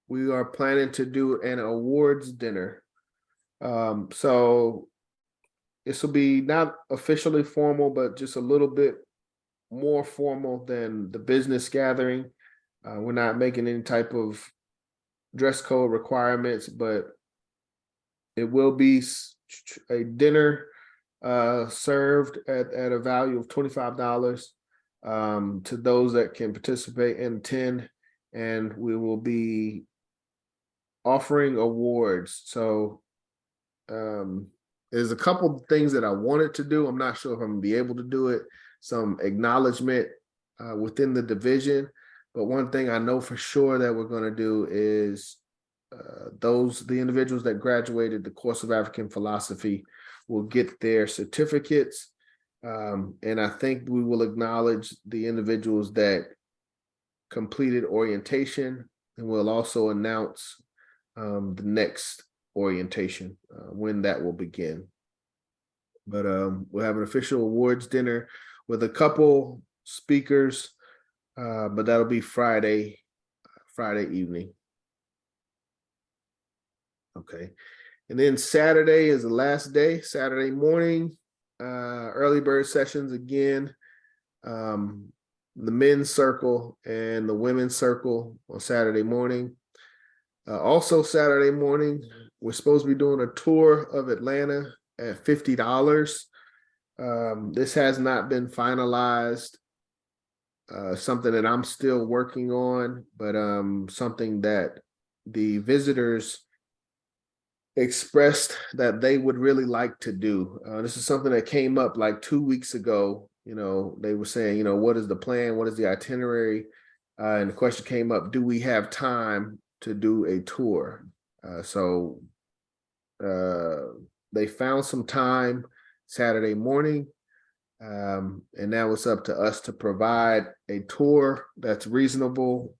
we are planning to do an awards dinner. So this will be not officially formal, but just a little bit more formal than the business gathering. We're not making any type of dress code requirements, but it will be a dinner served at a value of $25 to those that can participate and attend, and we will be offering awards. So there's a couple things that I wanted to do. I'm not sure if I'm gonna be able to do it. Some acknowledgement within the division, but one thing I know for sure that we're going to do is the individuals that graduated the course of African philosophy will get their certificates, and I think we will acknowledge the individuals that completed orientation, and we'll also announce the next orientation when that will begin. But we'll have an official awards dinner with a couple speakers, but that'll be Friday evening. Okay, and then Saturday is the last day. Saturday morning, early bird sessions again. The men's circle and the women's circle on Saturday morning. Also Saturday morning, we're supposed to be doing a tour of Atlanta at $50. This has not been finalized. Something that I'm still working on, but something that the visitors expressed that they would really like to do. This is something that came up like 2 weeks ago. You know, they were saying, you know, what is the plan? What is the itinerary? And the question came up, do we have time to do a tour? So they found some time Saturday morning. And now it's up to us to provide a tour that's reasonable,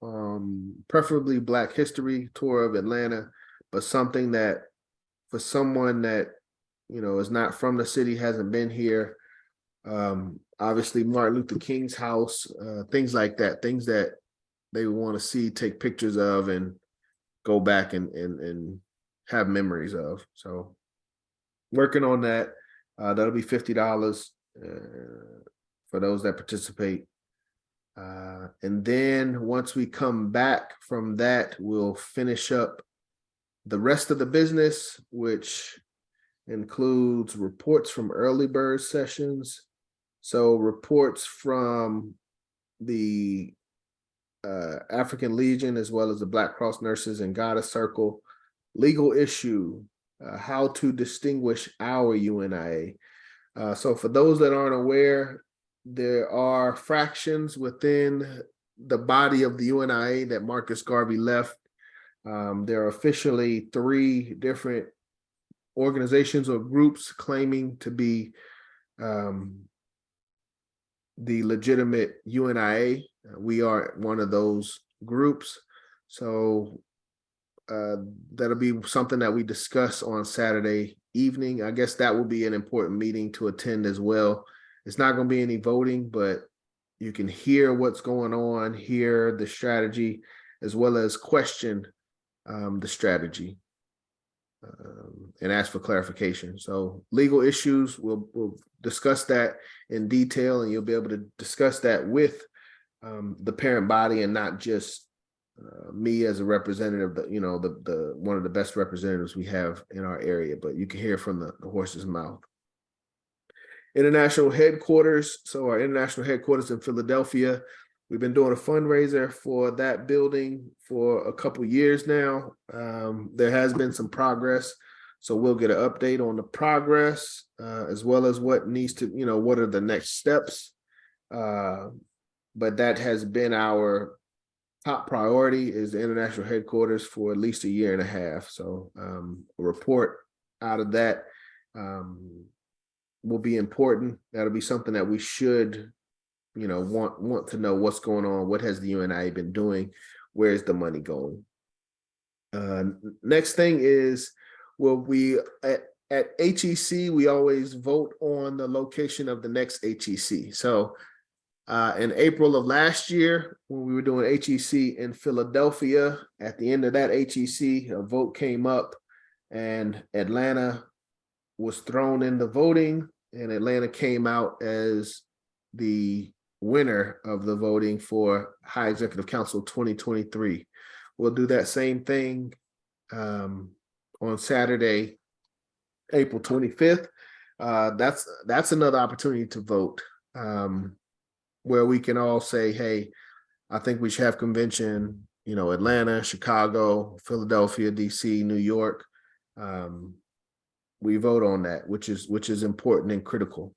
preferably Black History tour of Atlanta, but something that for someone that, you know, is not from the city, hasn't been here, obviously Martin Luther King's house, things like that, things that they want to see, take pictures of, and go back and have memories of. So working on that. That'll be $50 for those that participate. And then once we come back from that, we'll finish up the rest of the business, which includes reports from early bird sessions. So reports from the African Legion, as well as the Black Cross Nurses and Goddess Circle, legal issue, how to distinguish our UNIA. So for those that aren't aware, there are fractions within the body of the UNIA that Marcus Garvey left. There are officially 3 different organizations or groups claiming to be the legitimate UNIA. We are one of those groups. So that'll be something that we discuss on Saturday evening. I guess that will be an important meeting to attend as well. It's not going to be any voting, but you can hear what's going on, hear the strategy, as well as question the strategy and ask for clarification. So legal issues, we'll discuss that in detail, and you'll be able to discuss that with the parent body and not just me as a representative, that, you know, the one of the best representatives we have in our area, but you can hear from the horse's mouth. International headquarters. So our international headquarters in Philadelphia, we've been doing a fundraiser for that building for a couple years now. There has been some progress, so we'll get an update on the progress. as well as what needs to, what are the next steps. But that has been our top priority, is the international headquarters for at least a year and a half. So a report out of that will be important. That'll be something that we should, want to know what's going on. What has the UNIA been doing? Where's the money going? Next thing is, we at HEC, we always vote on the location of the next HEC. So in April of last year, when we were doing HEC in Philadelphia, at the end of that HEC, a vote came up and Atlanta was thrown in the voting, and Atlanta came out as the winner of the voting for High Executive Council 2023. We'll do that same thing on Saturday, April 25th. That's another opportunity to vote, where we can all say, hey, I think we should have convention, Atlanta, Chicago, Philadelphia, DC, New York. We vote on that, which is important and critical.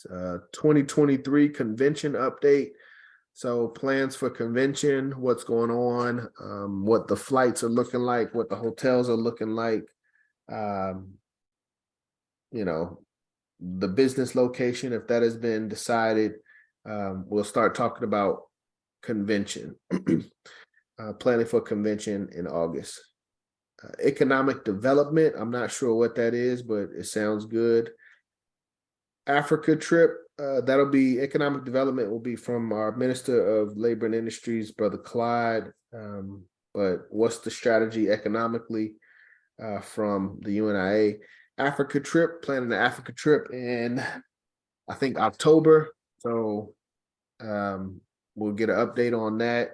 2023 convention update. So plans for convention, what's going on, what the flights are looking like, what the hotels are looking like, the business location, if that has been decided. We'll start talking about convention, planning for convention in August. Economic development, I'm not sure what that is, but it sounds good. Africa trip, that'll be economic development, will be from our Minister of Labor and Industries, Brother Clyde. But what's the strategy economically from the UNIA? Africa trip, planning the Africa trip in, I think, October. So we'll get an update on that,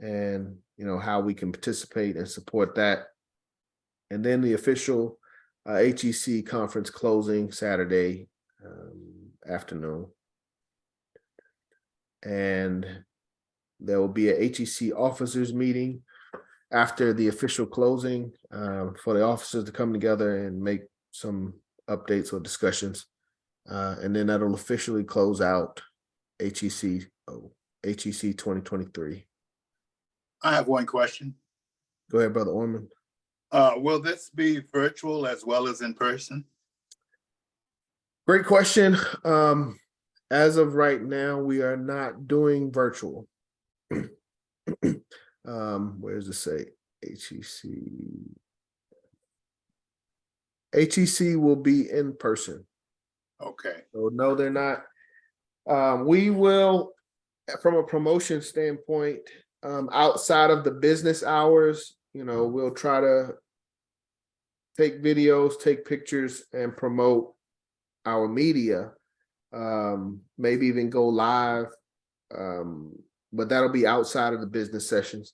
and how we can participate and support that. And then the official HEC conference closing Saturday afternoon. And there will be a HEC officers meeting after the official closing for the officers to come together and make some updates or discussions. And then that'll officially close out HEC 2023. I have one question. Go ahead, Brother Orman. Will this be virtual as well as in person? Great question. As of right now, we are not doing virtual. Where does it say? HEC. HEC will be in person. Okay. So no, they're not. We will, from a promotion standpoint, outside of the business hours, we'll try to take videos, take pictures, and promote our media. Maybe even go live, but that'll be outside of the business sessions.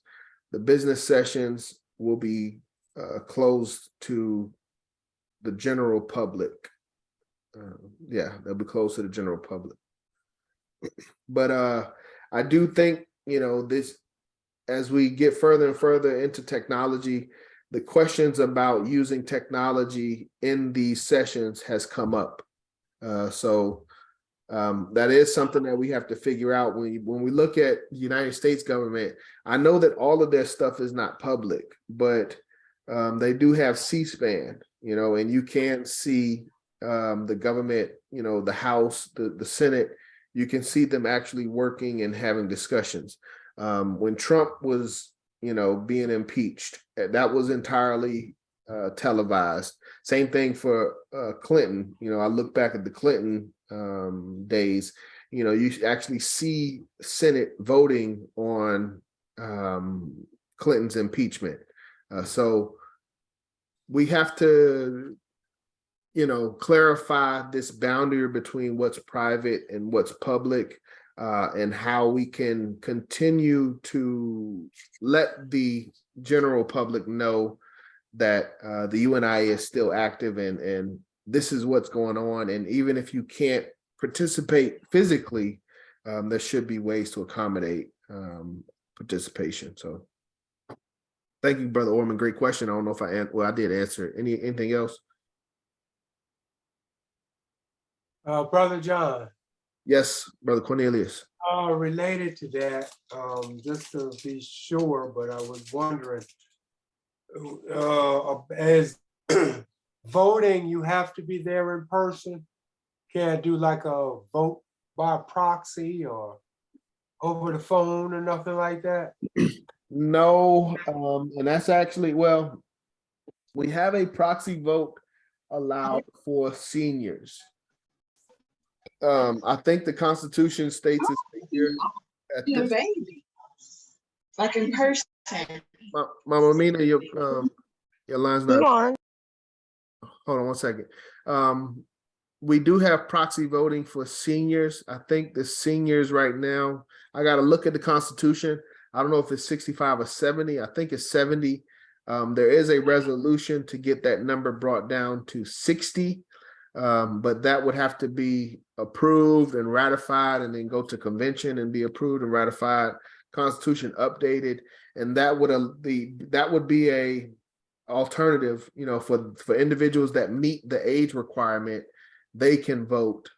The business sessions will be closed to the general public. They'll be closed to the general public. But I do think, this, as we get further and further into technology, the questions about using technology in these sessions has come up. So that is something that we have to figure out when we look at the United States government. I know that all of their stuff is not public, but they do have C-SPAN, and you can see the government, the House, the Senate. You can see them actually working and having discussions. When Trump was, being impeached, that was entirely televised. Same thing for Clinton. I look back at the Clinton days. You actually see Senate voting on Clinton's impeachment. So we have to, clarify this boundary between what's private and what's public, and how we can continue to let the general public know that the UNIA is still active, and this is what's going on. And even if you can't participate physically, there should be ways to accommodate participation. So thank you, Brother Orman. Great question. I don't know if I did answer it. Anything else? Brother John, Yes, Brother Cornelius. related to that, just to be sure, but I was wondering, as voting, you have to be there in person? Can't do like a vote by proxy or over the phone or nothing like that? No, and that's actually, well, we have a proxy vote allowed for seniors. I think the Constitution states it's here at You're a this. baby. Like in person. Mama Mina, your line's not. on. Hold on one second. We do have proxy voting for seniors. I think the seniors right now, I got to look at the Constitution. I don't know if it's 65 or 70. I think it's 70. There is a resolution to get that number brought down to 60. But that would have to be approved and ratified and then go to convention and be approved and ratified, Constitution updated. And that would be a alternative, for individuals that meet the age requirement, they can vote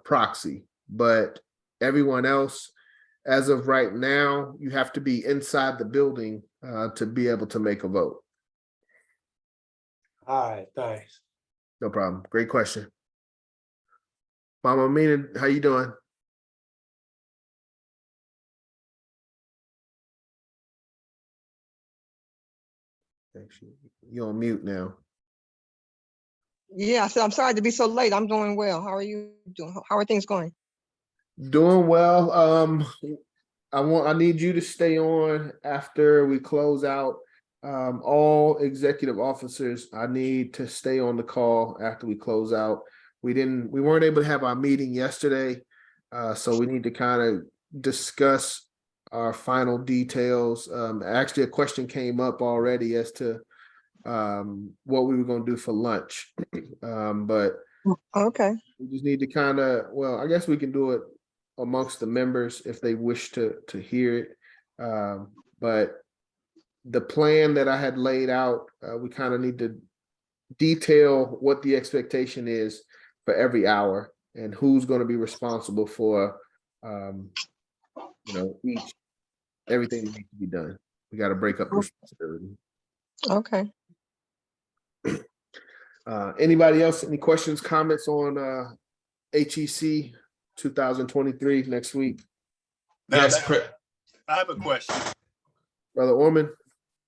proxy. But everyone else, as of right now, you have to be inside the building to be able to make a vote. All right, thanks. No problem. Great question. Mama Mina, how you doing? You're on mute now. Yeah, so I'm sorry to be so late. I'm doing well. How are you doing? How are things going? Doing well. I need you to stay on after we close out. All executive officers, I need to stay on the call after we close out. We weren't able to have our meeting yesterday, so we need to kind of discuss our final details. Actually, a question came up already as to what we were going to do for lunch, but Okay. we just need to kind of, well, I guess we can do it amongst the members if they wish to hear it, but the plan that I had laid out, we kind of need to detail what the expectation is for every hour and who's going to be responsible for, everything that needs to be done. We got to break up the responsibility. Okay. Anybody else? Any questions, comments on HEC 2023 next week? Now, Yes, I have a question. Brother Orman?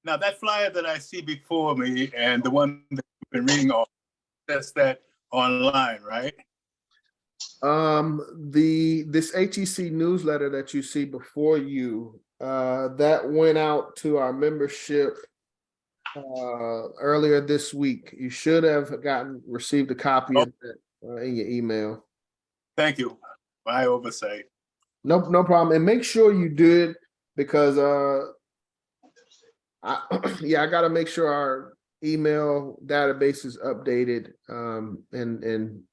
Now, that flyer that I see before me and the one that you've been reading off, that's that online, right? This HEC newsletter that you see before you, that went out to our membership earlier this week. You should have received a copy of that in your email. Thank you. My oversight. No problem. And make sure you do it because I got to make sure our email database is updated and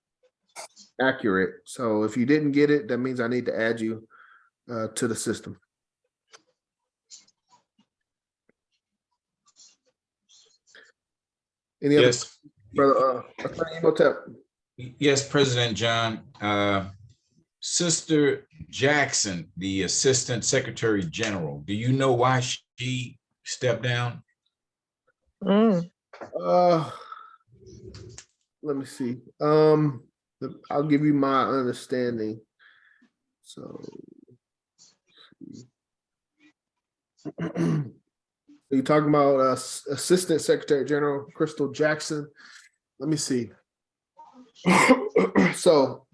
accurate. So if you didn't get it, that means I need to add you to the system. Any other, yes, brother? Attorney Imhotep? yes, President John. Sister Jackson, the Assistant Secretary General, do you know why she stepped down? Let me see. I'll give you my understanding. So you're talking about Assistant Secretary General Crystal Jackson. Let me see. So,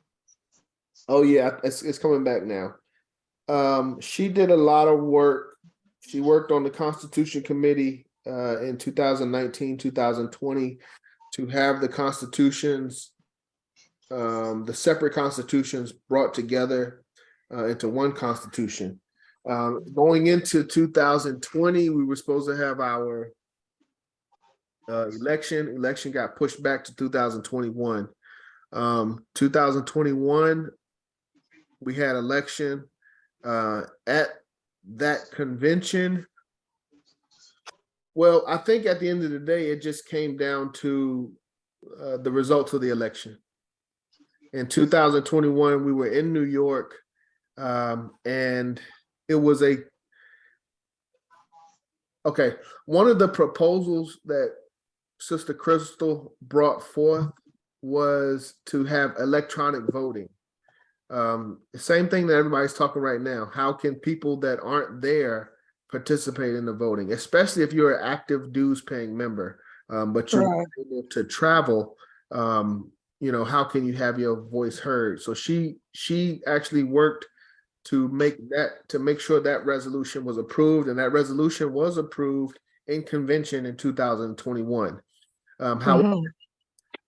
oh yeah, it's coming back now. She did a lot of work. She worked on the Constitution Committee in 2019, 2020 to have the constitutions, the separate constitutions brought together into one constitution. Going into 2020, we were supposed to have our election got pushed back to 2021. 2021, we had election at that convention. Well, I think at the end of the day, it just came down to the results of the election. In 2021, we were in New York, and it was one of the proposals that Sister Crystal brought forth was to have electronic voting. Same thing that everybody's talking right now. How can people that aren't there participate in the voting, especially if you're an active dues paying member, but you're Right. able to travel? How can you have your voice heard? So she actually worked to make sure that resolution was approved, and that resolution was approved in convention in 2021. However,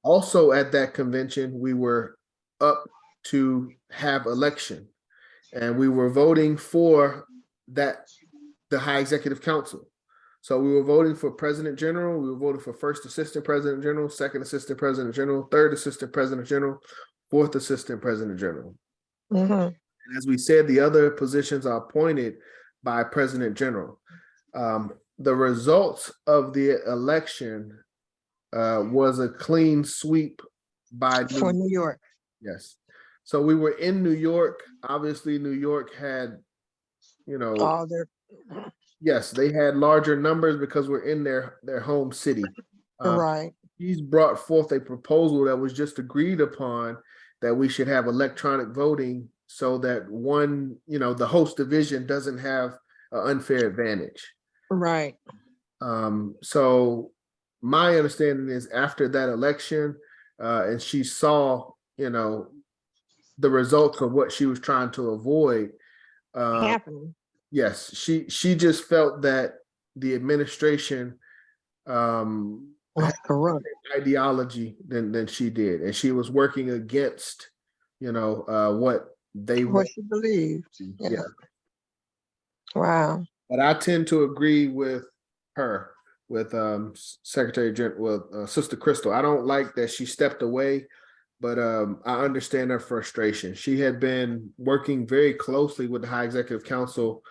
also at that convention, we were up to have election, and we were voting for the High Executive Council. So we were voting for President General, we were voting for First Assistant President General, Second Assistant President General, Third Assistant President General, Fourth Assistant President General. And as we said, the other positions are appointed by President General. The results of the election was a clean sweep for New York. Yes. So we were in New York. Obviously, New York had, All their yes, they had larger numbers because we're in their home city. right. He's brought forth a proposal that was just agreed upon, that we should have electronic voting so that the host division doesn't have an unfair advantage. Right. So my understanding is after that election, and she saw, the results of what she was trying to avoid. Happening. Yes, she just felt that the administration Was corrupt. ideology than she did, and she was working against, what she believed. Yeah. Wow. But I tend to agree with her, with Secretary General, with Sister Crystal. I don't like that she stepped away, but I understand her frustration. She had been working very closely with the High Executive Council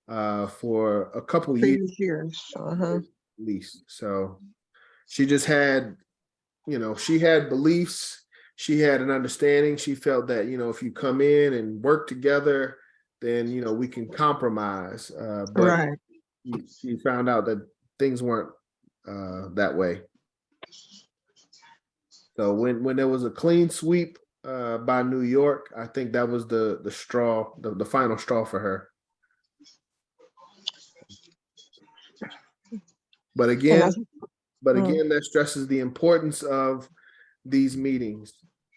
for a couple years. At least. So she just had, she had beliefs, she had an understanding. She felt that, if you come in and work together, then, we can compromise. But she found out that things weren't that way. So when there was a clean sweep by New York, I think that was the straw, the final straw for her. But again, that stresses the importance of these meetings,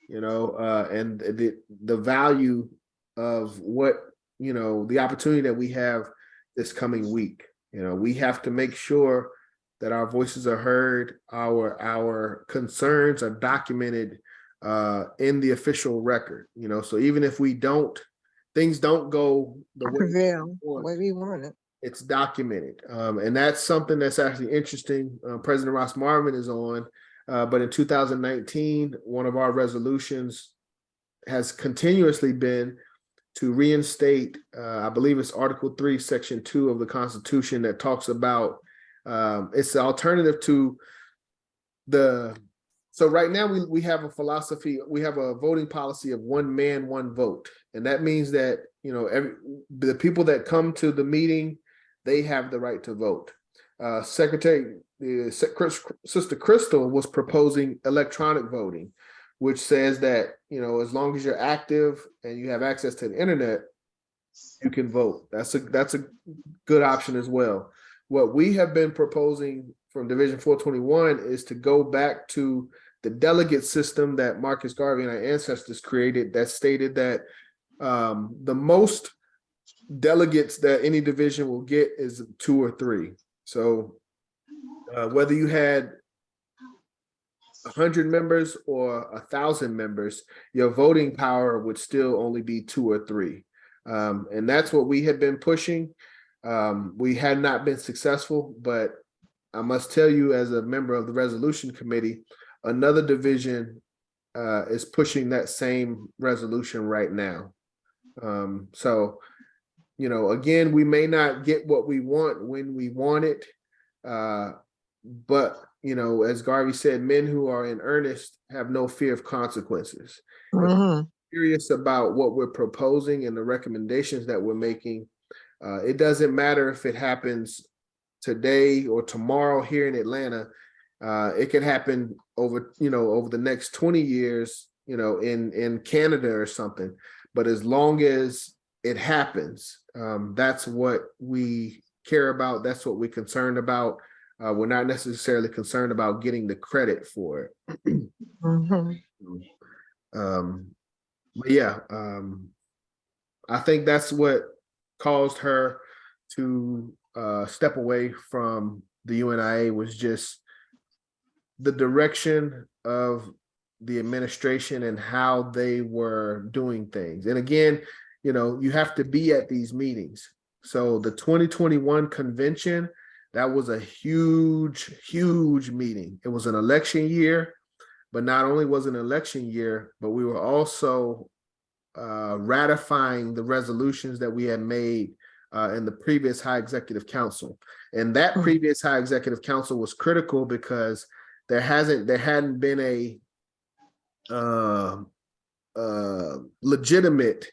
and the value of what, the opportunity that we have this coming week. We have to make sure that our voices are heard, our concerns are documented in the official record. So even if things don't go the way we want it, it's documented. And that's something that's actually interesting. President Ross Marvin is on, but in 2019, one of our resolutions has continuously been to reinstate, I believe it's Article 3, Section 2 of the Constitution, that talks about, it's the alternative to so right now we have a philosophy, we have a voting policy of one man, one vote. And that means that, the people that come to the meeting, they have the right to vote. Sister Crystal was proposing electronic voting, which says that, as long as you're active and you have access to the internet, you can vote. That's a good option as well. What we have been proposing from Division 421 is to go back to the delegate system that Marcus Garvey and our ancestors created, that stated that the most delegates that any division will get is 2 or 3. So whether you had 100 members or 1,000 members, your voting power would still only be 2 or 3. And that's what we had been pushing. We had not been successful, but I must tell you, as a member of the resolution committee, another division is pushing that same resolution right now. So, again, we may not get what we want when we want it, but you know, as Garvey said, men who are in earnest have no fear of consequences. Mhm. Serious about what we're proposing and the recommendations that we're making. It doesn't matter if it happens today or tomorrow here in Atlanta. It could happen over, you know, over the next 20 years, you know, in Canada or something. But as long as it happens, that's what we care about. That's what we're concerned about. We're not necessarily concerned about getting the credit for it. Mhm. But yeah, I think that's what caused her to step away from the UNIA, was just the direction of the administration and how they were doing things. And again, you know, you have to be at these meetings. So the 2021 convention, that was a huge, huge meeting. It was an election year, but not only was it an election year, but we were also ratifying the resolutions that we had made in the previous High Executive Council. And that previous High Executive Council was critical because there hadn't been a legitimate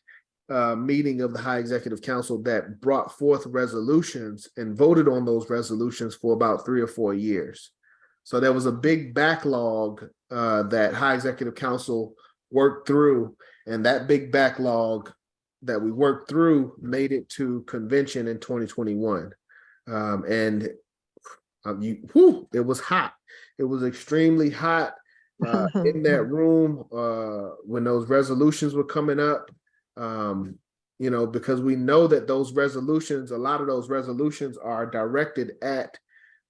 meeting of the High Executive Council that brought forth resolutions and voted on those resolutions for about 3 or 4 years. So there was a big backlog that High Executive Council worked through, and that big backlog that we worked through made it to convention in 2021. It was hot. It was extremely hot in that room when those resolutions were coming up. You know, because we know that those resolutions, a lot of those resolutions are directed at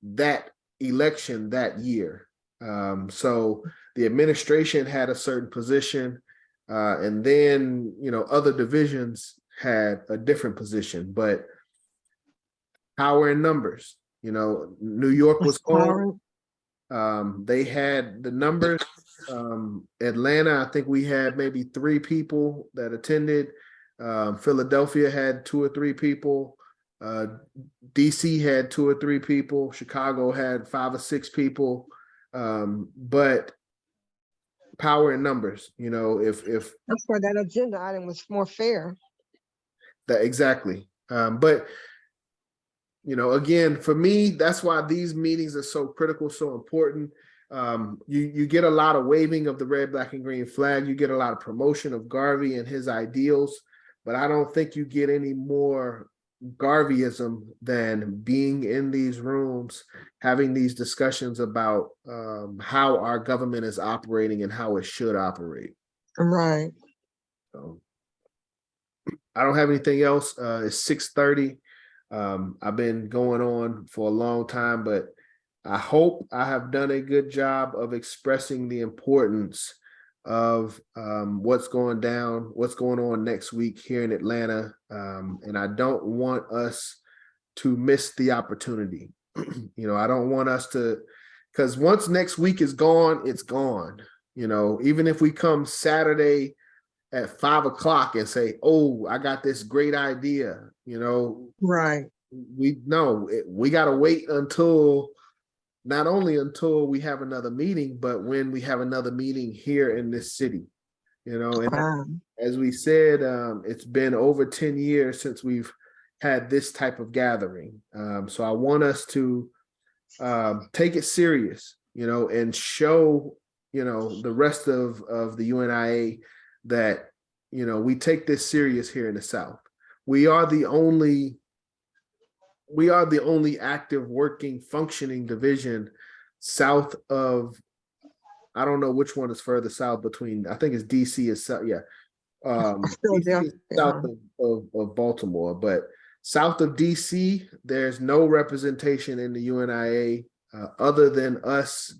that election that year. So the administration had a certain position, and then, you know, other divisions had a different position, but power in numbers. You know, New York was home. They had the numbers. Atlanta, I think we had maybe 3 people that attended. Philadelphia had 2 or 3 people. DC had 2 or 3 people. Chicago had 5 or 6 people. But power in numbers, you know, if That's why that agenda item was more fair. that exactly. But you know, again, for me, that's why these meetings are so critical, so important. You get a lot of waving of the red, black, and green flag. You get a lot of promotion of Garvey and his ideals, but I don't think you get any more Garveyism than being in these rooms, having these discussions about how our government is operating and how it should operate. Right. So I don't have anything else. It's 6:30. I've been going on for a long time, but I hope I have done a good job of expressing the importance of what's going on next week here in Atlanta. And I don't want us to miss the opportunity. You know, I don't want us to, because once next week is gone, it's gone. You know, even if we come Saturday at 5 o'clock and say, oh, I got this great idea, you know, Right. we got to wait until, not only until we have another meeting, but when we have another meeting here in this city, you know. And as we said, it's been over 10 years since we've had this type of gathering. So I want us to take it serious, you know, and show, you know, the rest of the UNIA that, you know, we take this serious here in the South. We are the only active, working, functioning division south of, I don't know which one is further south between, I think it's DC is south, yeah. DC is south of Baltimore, but south of DC, there's no representation in the UNIA other than us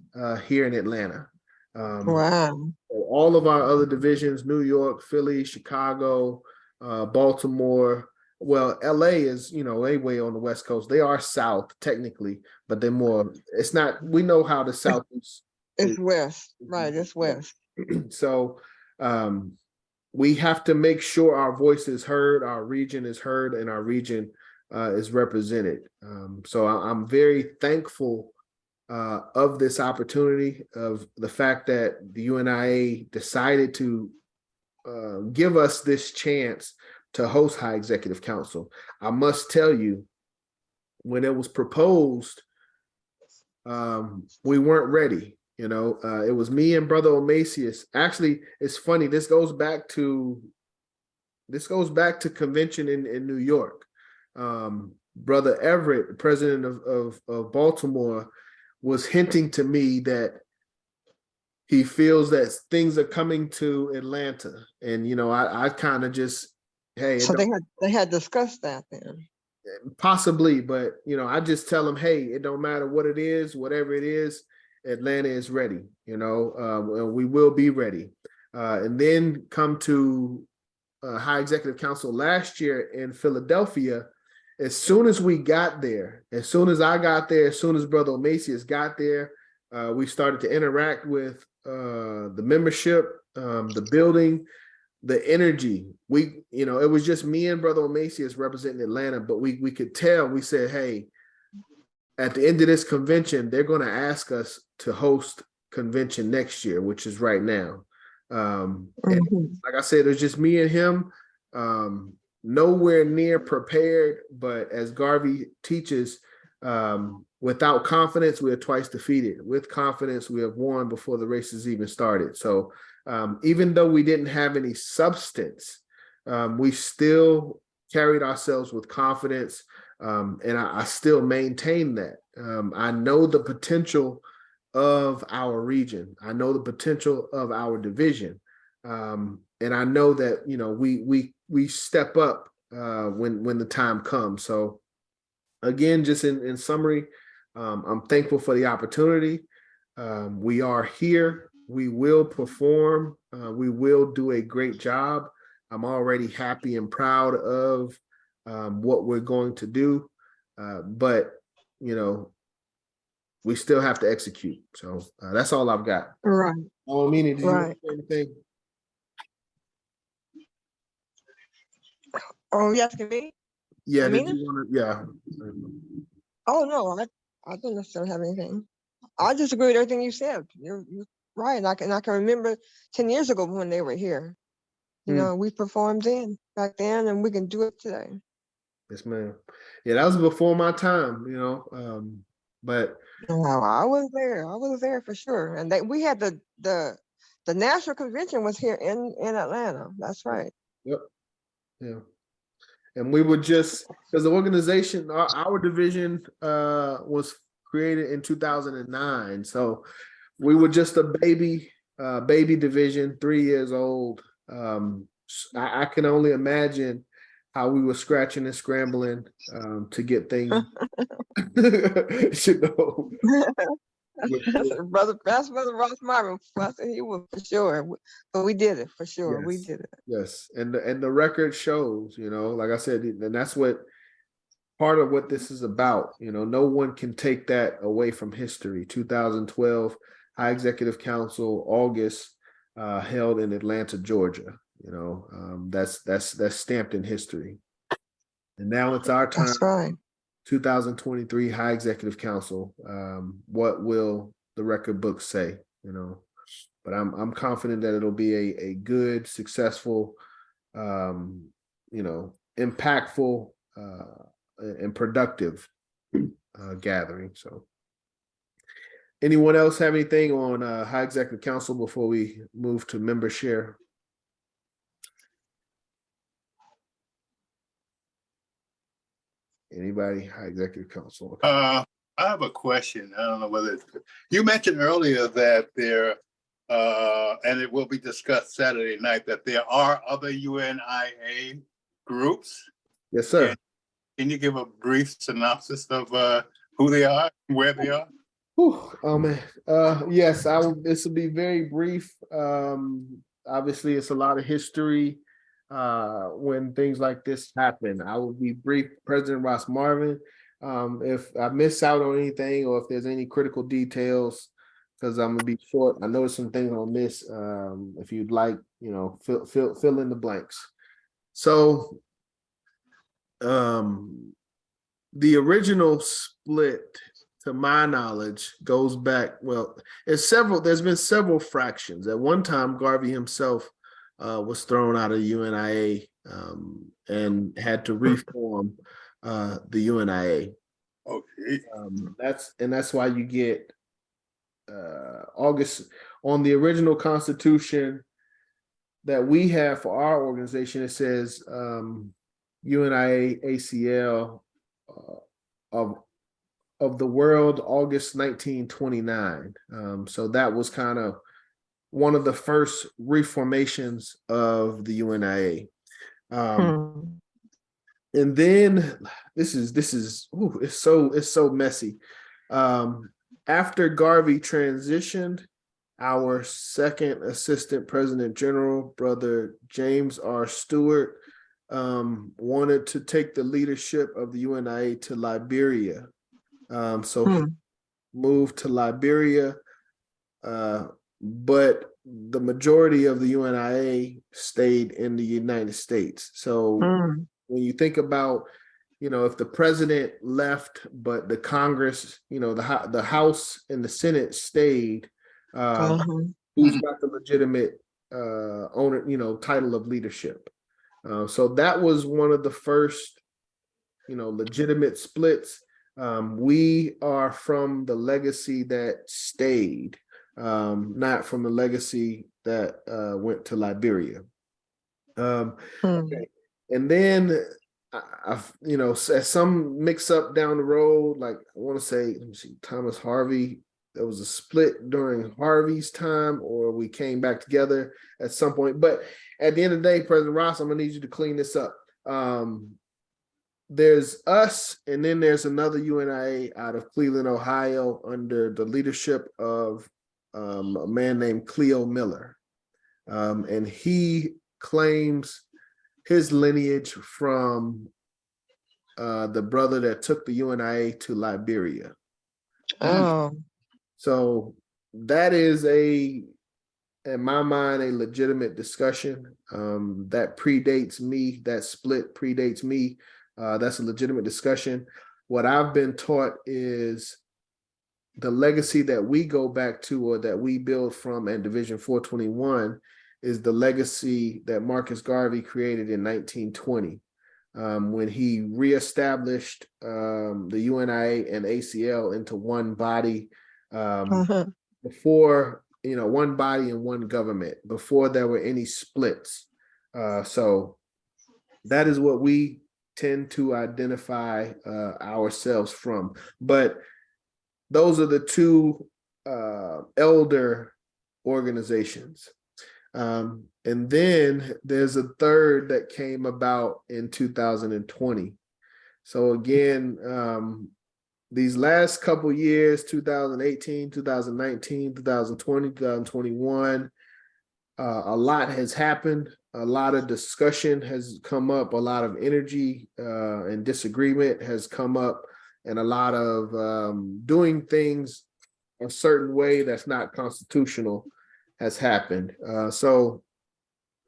here in Atlanta. Wow. All of our other divisions, New York, Philly, Chicago, Baltimore, well, LA is, you know, way on the West Coast. They are South technically, but they're more, it's not, we know how the South is. It's West, right, it's West. So we have to make sure our voice is heard, our region is heard, and our region is represented. So I'm very thankful of this opportunity, of the fact that the UNIA decided to give us this chance to host High Executive Council. I must tell you, when it was proposed, we weren't ready. You know, it was me and Brother Omasius. Actually, it's funny. This goes back to convention in New York. Brother Everett, the president of Baltimore, was hinting to me that he feels that things are coming to Atlanta, and you know, I kind of just, hey, So they had discussed that then. possibly, but you know, I just tell him, hey, it don't matter what it is, whatever it is, Atlanta is ready. You know, we will be ready. And then come to High Executive Council last year in Philadelphia. As soon as we got there, as soon as I got there, as soon as Brother Omasius got there, we started to interact with the membership, the building, the energy. You know, it was just me and Brother Omasius representing Atlanta, but we could tell. We said, hey, at the end of this convention, they're going to ask us to host convention next year, which is right now. And like I said, it was just me and him. Nowhere near prepared, but as Garvey teaches, without confidence, we are twice defeated. With confidence, we have won before the race has even started. So even though we didn't have any substance, we still carried ourselves with confidence, and I still maintain that. I know the potential of our region. I know the potential of our division, and I know that, you know, we step up when the time comes. So again, just in summary, I'm thankful for the opportunity. We are here. We will perform. We will do a great job. I'm already happy and proud of what we're going to do. But, you know, we still have to execute. So that's all I've got. Right. Oh, Amina, did you Right. want to say anything? Oh, you asking me? Yeah, did Amina? you want to? Yeah. Oh no, I don't necessarily have anything. I just agree with everything you said. You're right. And I can remember 10 years ago when they were here. You know, we performed back then, and we can do it today. Yes, ma'am. Yeah, that was before my time, you know. But Wow, I was there. I was there for sure. And we had the national convention was here in Atlanta. That's right. yep. Yeah. And we would just, because the organization, our division was created in 2009. So we were just a baby division, 3 years old. I can only imagine how we were scratching and scrambling to get things, you know. Brother Ross Marvin, I said he was for sure, but we did it for sure. Yes. We did it. Yes, and the record shows, you know, like I said, and that's what part of what this is about. You know, no one can take that away from history. 2012 High Executive Council, August, held in Atlanta, Georgia. You know, that's stamped in history. And now it's our time. That's right. 2023 High Executive Council. What will the record books say? You know, but I'm confident that it'll be a good, successful, you know, impactful and productive gathering. So, anyone else have anything on High Executive Council before we move to member share? Anybody? High Executive Council. I have a question. I don't know whether you mentioned earlier that there, and it will be discussed Saturday night, that there are other UNIA groups. Yes, sir. Can you give a brief synopsis of who they are, where they are? Whew, oh man. Yes, this will be very brief. Obviously, it's a lot of history when things like this happen. I will be brief. President Ross Marvin. If I miss out on anything or if there's any critical details, because I'm gonna be short. I know there's some things I'll miss. If you'd like, you know, fill in the blanks. So, the original split to my knowledge, goes back, well, there's been several fractions. At one time, Garvey himself was thrown out of UNIA and had to reform the UNIA. Okay. That's why you get August on the original constitution that we have for our organization. It says UNIA-ACL of the world, August 1929. So that was kind of one of the first reformations of the UNIA. And then this is ooh, it's so messy. After Garvey transitioned, our second assistant president general, brother James R. Stewart, wanted to take the leadership of the UNIA to Liberia. So moved to Liberia, but the majority of the UNIA stayed in the United States. So when you think about, if the president left, but the Congress, the House and the Senate stayed, who's got the legitimate owner, title of leadership? So that was one of the first, legitimate splits. We are from the legacy that stayed, not from the legacy that went to Liberia. Okay. And then, as some mix up down the road, like I want to say, let me see, Thomas Harvey, there was a split during Harvey's time, or we came back together at some point. But at the end of the day, President Ross, I'm gonna need you to clean this up. There's us, and then there's another UNIA out of Cleveland, Ohio, under the leadership of a man named Cleo Miller. And he claims his lineage from the brother that took the UNIA to Liberia. So that is in my mind, a legitimate discussion that predates me. That split predates me. That's a legitimate discussion. What I've been taught is the legacy that we go back to, or that we build from at Division 421, is the legacy that Marcus Garvey created in 1920, when he reestablished the UNIA and ACL into one body, before, one body and one government, before there were any splits. So that is what we tend to identify ourselves from. But those are the two elder organizations. And then there's a third that came about in 2020. So again, these last couple years, 2018, 2019, 2020, 2021, a lot has happened. A lot of discussion has come up. A lot of energy and disagreement has come up, and a lot of doing things a certain way that's not constitutional has happened. So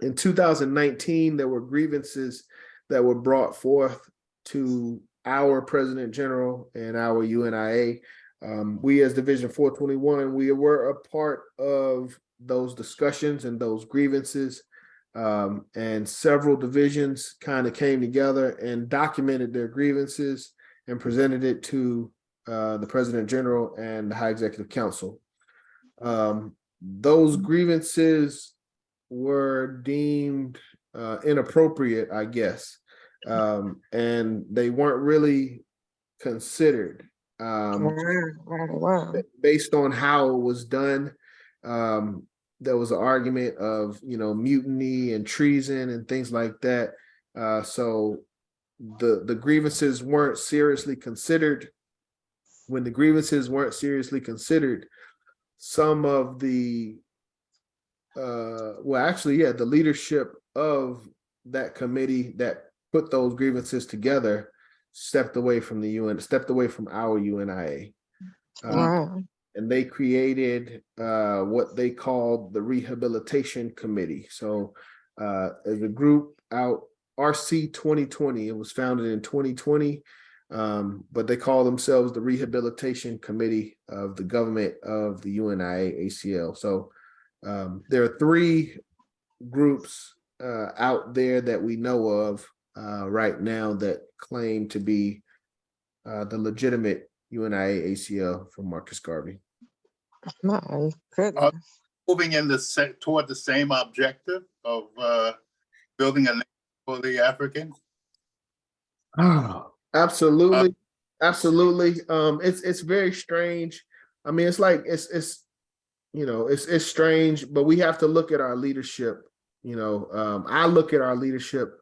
in 2019, there were grievances that were brought forth to our President General and our UNIA. We as Division 421, we were a part of those discussions and those grievances, and several divisions kind of came together and documented their grievances and presented it to the President General and the High Executive Council. Those grievances were deemed inappropriate, I guess, and they weren't really considered based on how it was done. There was an argument of, mutiny and treason and things like that. So the grievances weren't seriously considered. When the grievances weren't seriously considered, some of the the leadership of that committee that put those grievances together stepped away from our UNIA. And they created what they called the Rehabilitation Committee. So as a group out, RC 2020, it was founded in 2020. but they call themselves the Rehabilitation Committee of the Government of the UNIA-ACL. So there are 3 groups out there that we know of right now that claim to be the legitimate UNIA-ACL from Marcus Garvey. My goodness. Moving in toward the same objective of building a nation for the Africans? Oh, absolutely. Absolutely. It's very strange. I mean, it's like it's you know, it's strange, but we have to look at our leadership. You know, I look at our leadership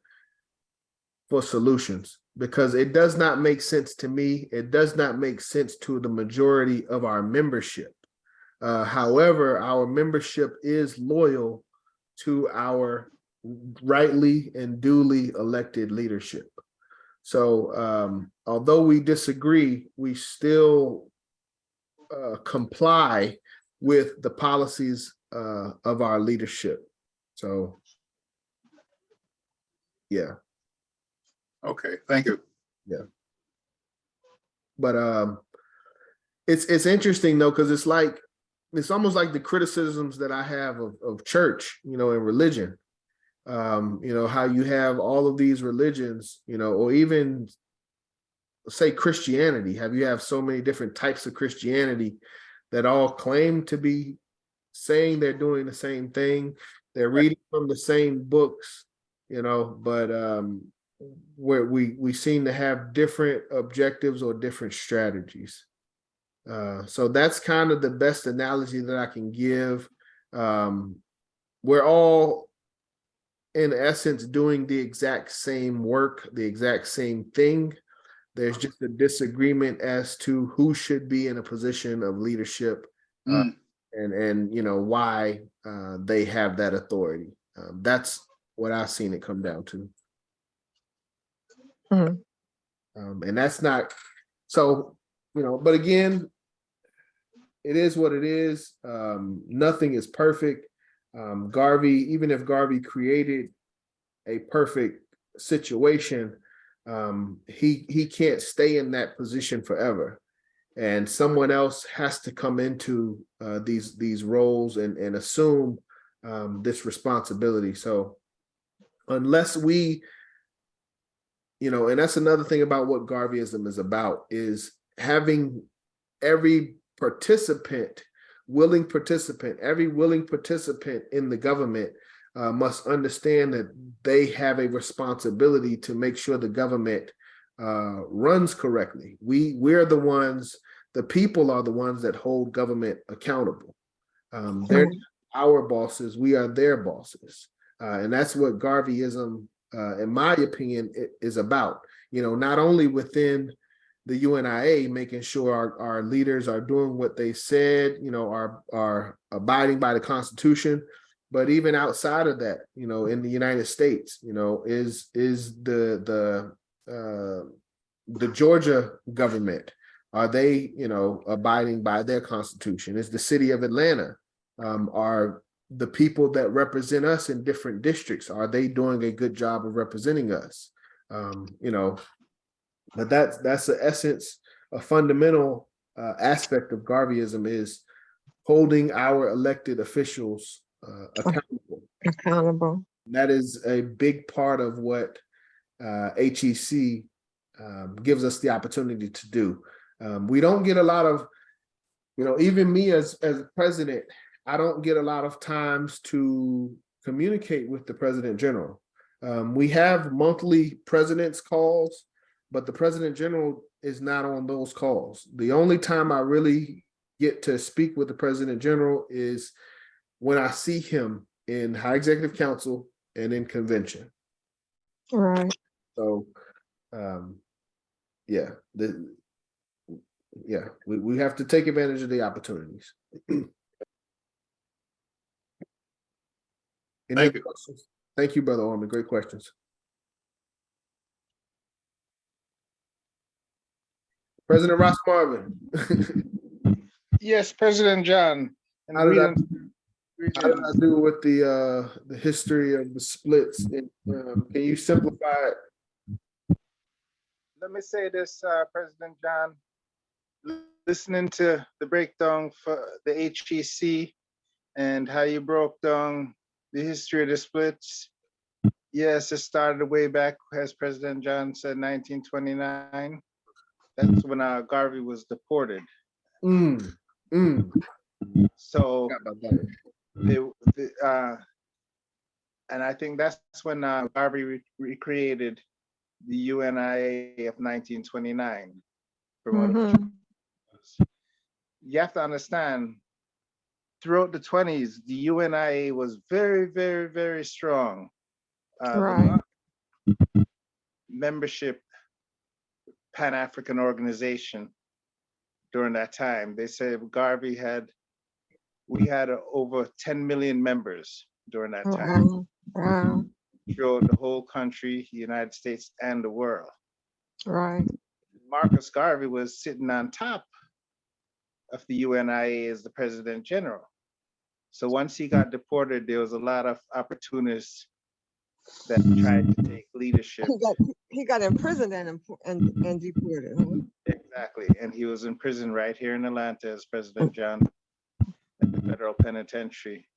for solutions because it does not make sense to me. It does not make sense to the majority of our membership. However, our membership is loyal to our rightly and duly elected leadership. So although we disagree, we still comply with the policies of our leadership. So, yeah. Okay, thank you. Yeah. But it's interesting though, because it's almost like the criticisms that I have of church, you know, and religion. You know, how you have all of these religions, you know, or even say Christianity, you have so many different types of Christianity that all claim to be saying they're doing the same thing. They're reading from the same books, you know, but where we seem to have different objectives or different strategies. So that's kind of the best analogy that I can give. We're all, in essence, doing the exact same work, the exact same thing. There's just a disagreement as to who should be in a position of leadership and you know, why they have that authority. That's what I've seen it come down to. And that's not, so, you know, but again, it is what it is. Nothing is perfect. Garvey, even if Garvey created a perfect situation, he can't stay in that position forever. And someone else has to come into these roles and assume this responsibility. So unless we, you know, and that's another thing about what Garveyism is about, is having every willing participant in the government must understand that they have a responsibility to make sure the government runs correctly. We're the ones, the people are the ones that hold government accountable. They're our bosses, we are their bosses. And that's what Garveyism, in my opinion, is about. You know, not only within the UNIA, making sure our leaders are doing what they said, you know, are abiding by the Constitution, but even outside of that, you know, in the United States, you know, is the Georgia government, are they, you know, abiding by their Constitution? Is the city of Atlanta, are the people that represent us in different districts, are they doing a good job of representing us? You know, but that's the essence, a fundamental aspect of Garveyism is holding our elected officials accountable. That is a big part of what HEC gives us the opportunity to do. We don't get a lot of, you know, even me as president, I don't get a lot of times to communicate with the President General. We have monthly president's calls, but the President General is not on those calls. The only time I really get to speak with the President General is when I see him in High Executive Council and in convention. Right. So, yeah, we have to take advantage of the opportunities. Any other questions? Thank you, Brother Orman. Great questions. President Ross Marvin. Yes, President John. How did I do with the history of the splits? Can you simplify it? let me say this, President John. Listening to the breakdown for the HEC and how you broke down the history of the splits. Yes, it started way back, as President John said, 1929. That's when Garvey was deported. So and I think that's when Garvey recreated the UNIA of 1929. You have to understand, throughout the 20s, the UNIA was very, very, very strong. Right. Membership Pan-African organization during that time. They said we had over 10 million members during that time. Wow. Throughout the whole country, the United States and the world. Right. Marcus Garvey was sitting on top of the UNIA as the President General. So once he got deported, there was a lot of opportunists that tried to take leadership. He got imprisoned and deported. Huh? Exactly, and he was in prison right here in Atlanta as President John at the federal penitentiary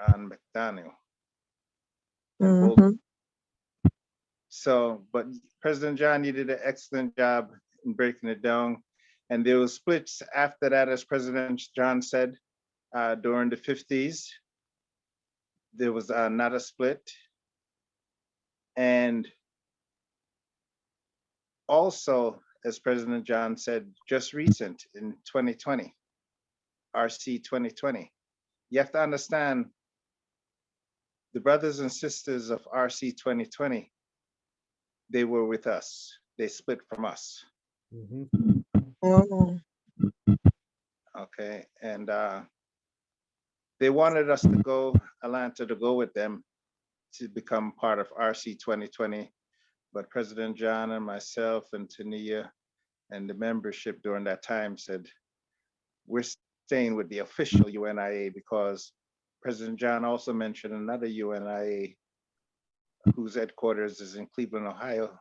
on McDonough. So, but President John, you did an excellent job in breaking it down. And there was splits after that, as President John said, during the 50s. There was not a split. And also, as President John said, just recent in 2020, RC 2020, you have to understand the brothers and sisters of RC 2020, they were with us. They split from us. Okay, and they wanted us to go, Atlanta to go with them to become part of RC 2020, but President John and myself and Tania and the membership during that time said, we're staying with the official UNIA, because President John also mentioned another UNIA whose headquarters is in Cleveland, Ohio.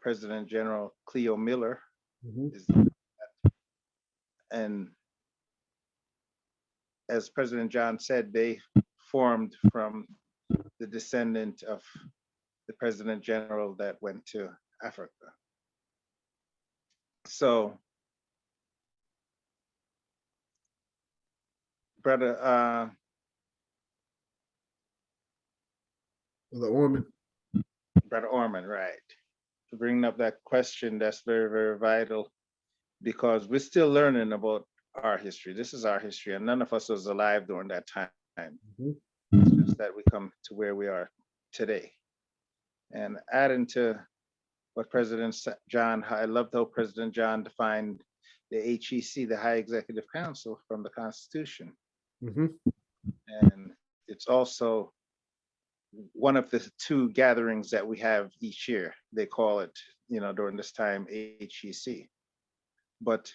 President General Cleo Miller is, and as President John said, they formed from the descendant of the President General that went to Africa. So, Brother Orman. Brother Orman, right. To bring up that question, that's very, very vital, because we're still learning about our history. This is our history, and none of us was alive during that time. It's just that we come to where we are today. And adding to what President John, I loved how President John defined the HEC, the High Executive Council, from the Constitution. And it's also one of the two gatherings that we have each year. They call it, during this time, HEC. But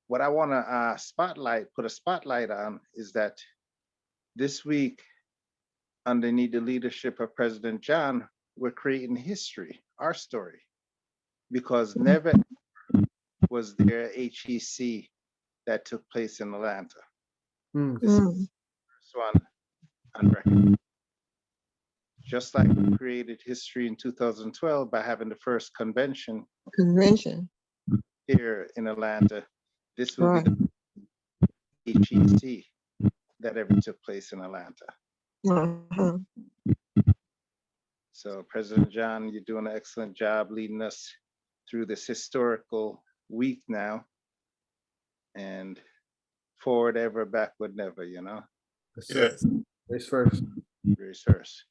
what I want to put a spotlight on is that this week, underneath the leadership of President John, we're creating history, our story, because never was there a HEC that took place in Atlanta. This is the first one on record. Just like we created history in 2012 by having the first convention here in Atlanta, this will be the HEC that ever took place in Atlanta. So President John, you're doing an excellent job leading us through this historical week now, and forward ever, backward never, Yes. Race first. Race first.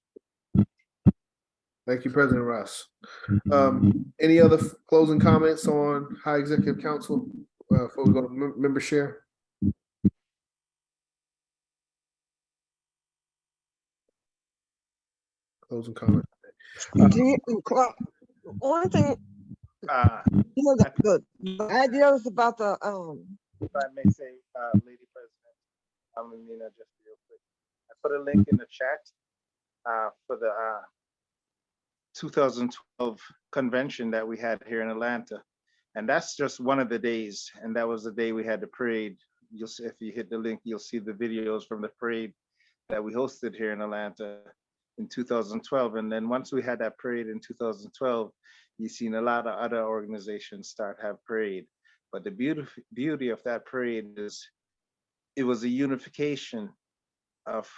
Thank you, President Ross. Any other closing comments on High Executive Council before we go to member share? Closing comment. One thing, the ideas about the If I may say, Lady President, Nina, just real quick, I put a link in the chat for the 2012 convention that we had here in Atlanta. And that's just one of the days. And that was the day we had the parade. You'll see, if you hit the link, you'll see the videos from the parade that we hosted here in Atlanta in 2012. And then once we had that parade in 2012, you've seen a lot of other organizations start have parade. But the beauty of that parade is it was a unification of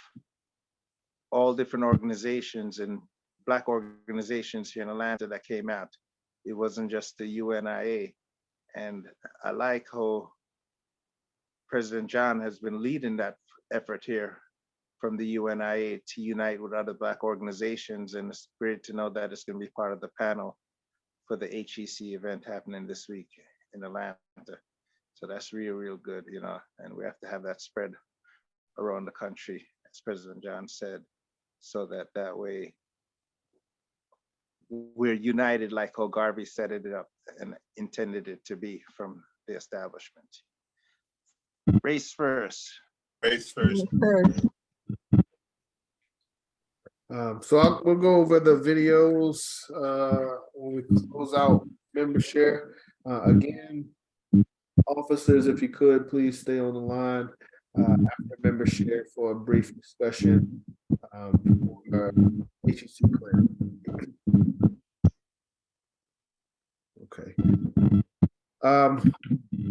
all different organizations and Black organizations here in Atlanta that came out. It wasn't just the UNIA. And I like how President John has been leading that effort here from the UNIA to unite with other Black organizations. And it's great to know that it's going to be part of the panel for the HEC event happening this week in Atlanta. So that's real, real good, you know, and we have to have that spread around the country, as President John said, so that way we're united like how Garvey set it up and intended it to be from the establishment. Race first. Race first. We'll go over the videos when we close out member share. Again, officers, if you could, please stay on the line after member share for a brief discussion for HEC plan. Okay.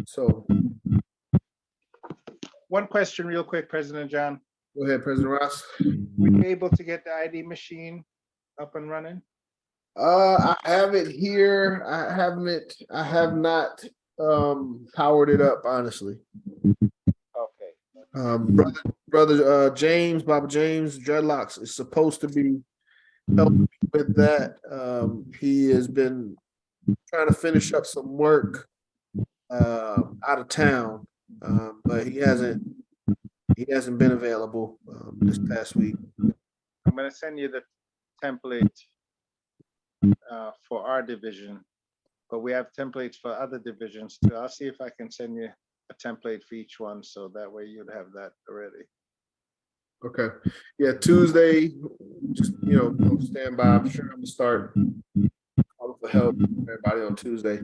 So one question real quick, President John. Go ahead, President Ross. Were you able to get the ID machine up and running? I have it here. I have not powered it up, honestly. Okay. Brother James, Baba James, Dreadlocks is supposed to be helping with that. He has been trying to finish up some work out of town, but he hasn't been available this past week. I'm going to send you the template for our division, but we have templates for other divisions too. I'll see if I can send you a template for each one, so that way you'd have that already. Okay. Yeah, Tuesday, just, stand by. I'm sure I'm gonna start calling for help for everybody on Tuesday.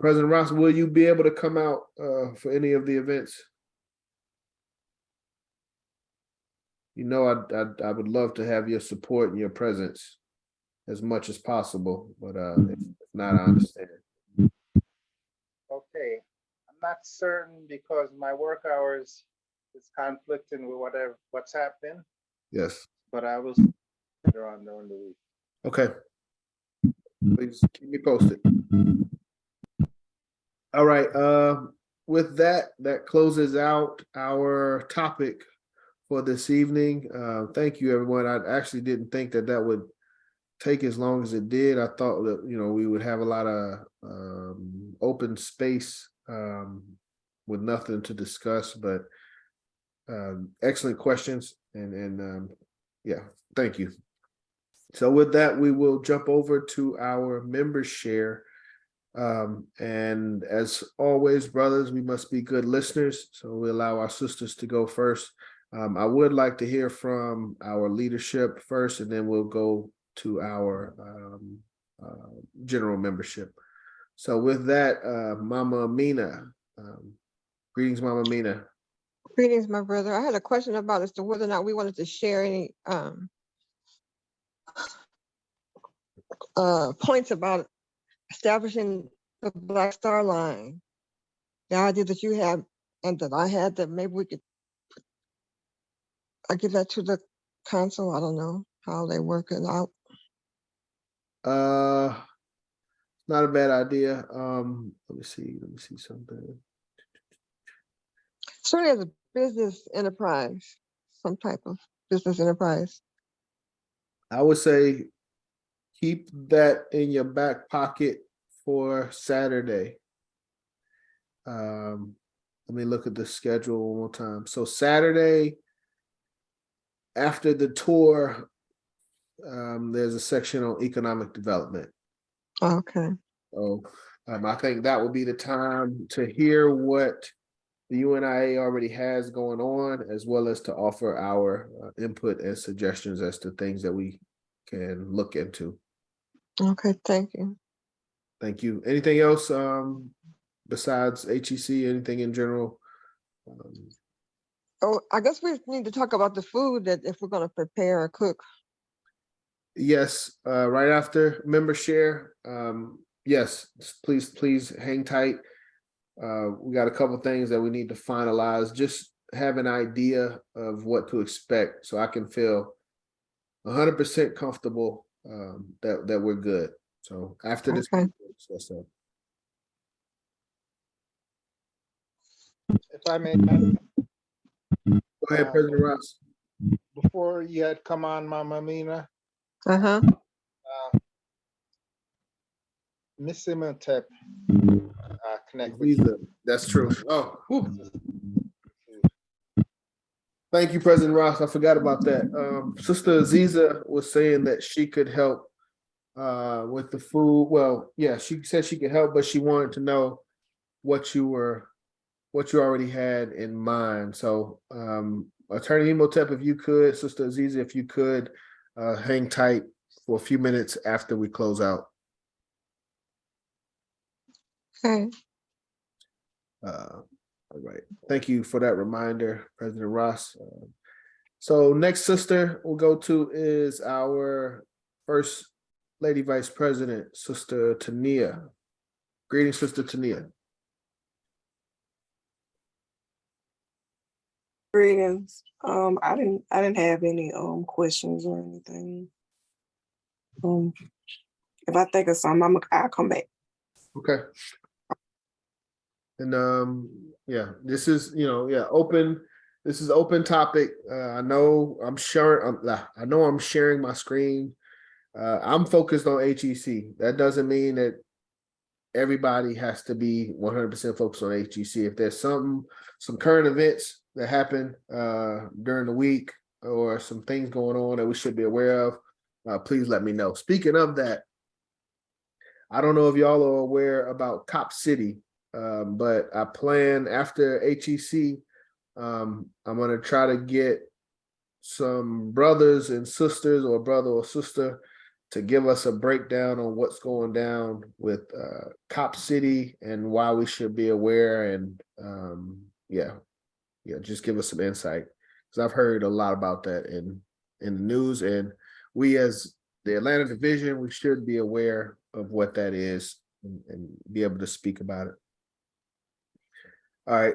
President Ross, will you be able to come out for any of the events? I would love to have your support and your presence as much as possible, but if not, I understand. Okay, I'm not certain because my work hours is conflicting with what's happening. Yes. But I will later on during the week. Okay. Please keep me posted. All right. With that closes out our topic for this evening. Thank you, everyone. I actually didn't think that would take as long as it did. I thought that we would have a lot of open space with nothing to discuss, but excellent questions and yeah, thank you. So with that, we will jump over to our member share. And as always, brothers, we must be good listeners, so we allow our sisters to go first. I would like to hear from our leadership first, and then we'll go to our general membership. So with that, Mama Amina, greetings, Mama Amina. Greetings, my brother. I had a question about as to whether or not we wanted to share any points about establishing the Black Star Line. The idea that you have and that I had, that maybe we could, I give that to the council. I don't know how they work it out. Not a bad idea. Let me see something. Certainly as a business enterprise, some type of business enterprise. I would say keep that in your back pocket for Saturday. Let me look at the schedule one more time. So Saturday, after the tour, there's a section on economic development. Okay. So I think that would be the time to hear what the UNIA already has going on, as well as to offer our input and suggestions as to things that we can look into. Okay, thank you. Thank you. Anything else besides HEC? Anything in general? Oh, I guess we need to talk about the food that if we're gonna prepare or cook. Yes, right after member share. Yes, please hang tight. We got a couple things that we need to finalize. Just have an idea of what to expect so I can feel 100% comfortable that we're good. So after this, Okay. so. If I may, Go ahead, President Ross. Before you had come on, Mama Mina, Uh-huh. Miss Imhotep connect with Visa. That's true. Oh, whew. Thank you, President Ross. I forgot about that. Sister Aziza was saying that she could help with the food. Well, yeah, she said she could help, but she wanted to know what you already had in mind. So, Attorney Imhotep, if you could, Sister Aziza, if you could, hang tight for a few minutes after we close out. Okay. All right. Thank you for that reminder, President Ross. So next sister we'll go to is our First Lady Vice President, Sister Tania. Greetings, Sister Tania. Greetings. I didn't have any questions or anything. If I think of something, I'll come back. Okay. And yeah, this is open. This is open topic. I know I'm sharing. I know I'm sharing my screen. I'm focused on HEC. That doesn't mean that everybody has to be 100% focused on HEC. If there's some current events that happen during the week or some things going on that we should be aware of, please let me know. Speaking of that, I don't know if y'all are aware about Cop City, but I plan after HEC, I'm going to try to get some brothers and sisters or brother or sister to give us a breakdown on what's going down with Cop City and why we should be aware, and just give us some insight, because I've heard a lot about that in the news, and we as the Atlanta Division, we should be aware of what that is and be able to speak about it. All right,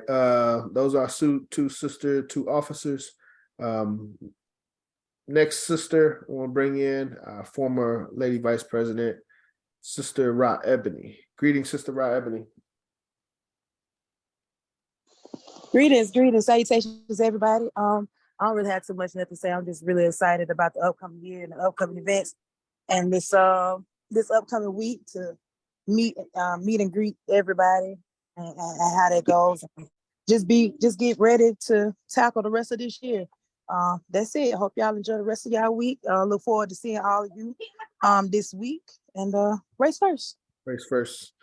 those are two officers. Next sister, I want to bring in former Lady Vice President, Sister Ra Ebony. Greetings, Sister Ra Ebony. Greetings, salutations, everybody. I don't really have too much to say. I'm just really excited about the upcoming year and the upcoming events, and this upcoming week to meet and greet everybody and how that goes. Just get ready to tackle the rest of this year. That's it. I hope y'all enjoy the rest of y'all week. Look forward to seeing all of you this week, and race first. Race first.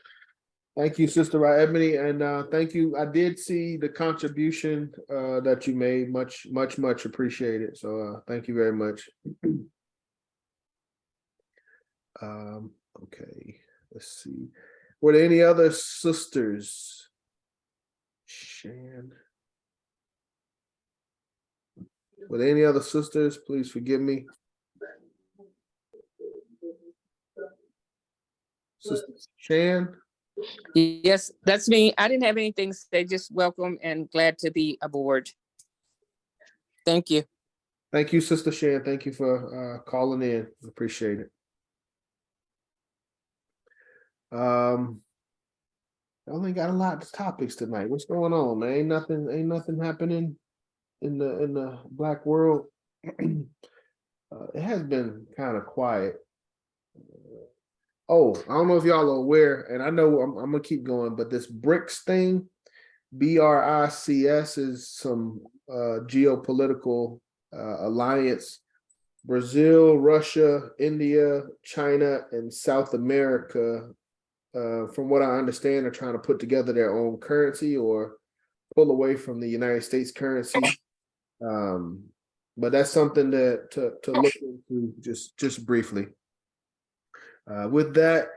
Thank you, Sister Ra Ebony, and thank you. I did see the contribution that you made. Much appreciated. So thank you very much. Okay, let's see. Were there any other sisters? Shan. Were there any other sisters? Please forgive me. Sister Shan? Yes, that's me. I didn't have anything to say, just welcome and glad to be aboard. Thank you. Thank you, Sister Shan. Thank you for calling in. Appreciate it. I only got a lot of topics tonight. What's going on, man? Ain't nothing happening in the Black world. It has been kind of quiet. Oh, I don't know if y'all are aware, and I know I'm gonna keep going, but this BRICS thing, BRICS, is some geopolitical alliance. Brazil, Russia, India, China, and South America, from what I understand, are trying to put together their own currency or pull away from the United States currency. But that's something to look into just briefly. With that,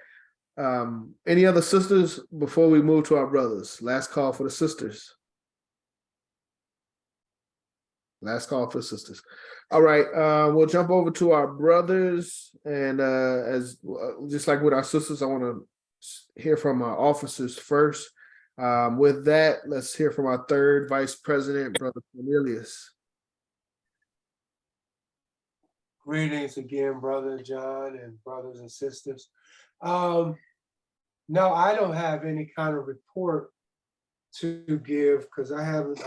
any other sisters before we move to our brothers? Last call for the sisters. Last call for sisters. All right, we'll jump over to our brothers, and just like with our sisters, I want to hear from our officers first. With that, let's hear from our third vice president, Brother Cornelius. Greetings again, Brother John and brothers and sisters. No, I don't have any kind of report to give because I haven't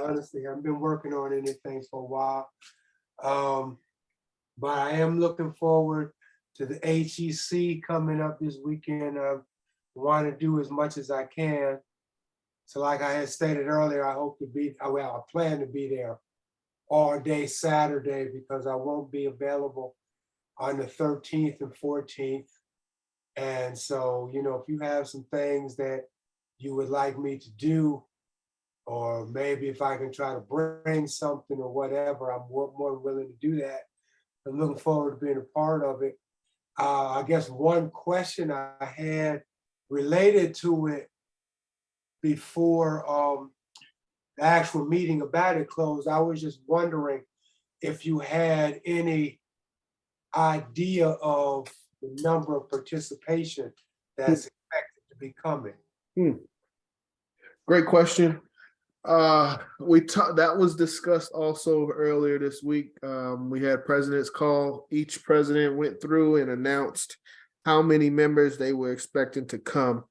been working on anything for a while. But I am looking forward to the HEC coming up this weekend. I want to do as much as I can. So like I had stated earlier, I plan to be there all day Saturday because I won't be available on the 13th and 14th. And so, if you have some things that you would like me to do, or maybe if I can try to bring something or whatever, I'm more than willing to do that. I'm looking forward to being a part of it. I guess one question I had related to it before the actual meeting about it closed, I was just wondering if you had any idea of the number of participation that's expected to be coming. Great question. That was discussed also earlier this week. We had president's call. Each president went through and announced how many members they were expecting to come.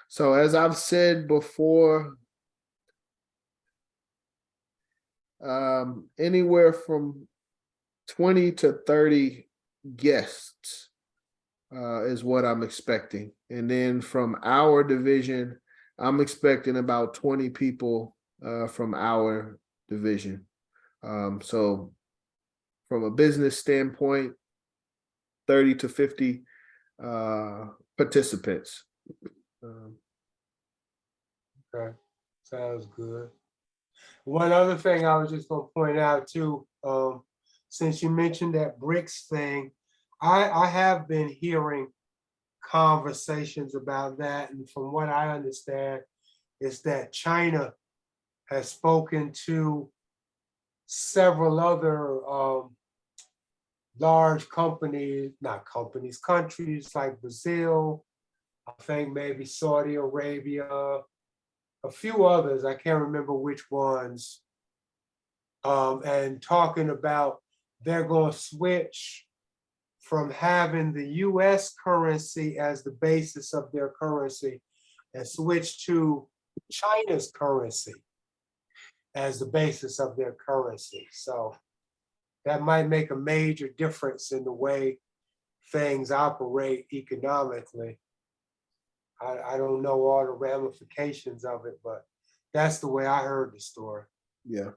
So as I've said before, anywhere from 20 to 30 guests is what I'm expecting. And then from our division, I'm expecting about 20 people from our division. So from a business standpoint, 30 to 50 participants. Okay, sounds good. One other thing I was just gonna point out too, since you mentioned that BRICS thing, I have been hearing conversations about that, and from what I understand is that China has spoken to several other large countries like Brazil, I think maybe Saudi Arabia, a few others, I can't remember which ones, and talking about they're going to switch from having the US currency as the basis of their currency and switch to China's currency as the basis of their currency. So that might make a major difference in the way things operate economically. I don't know all the ramifications of it, but that's the way I heard the story. Yeah.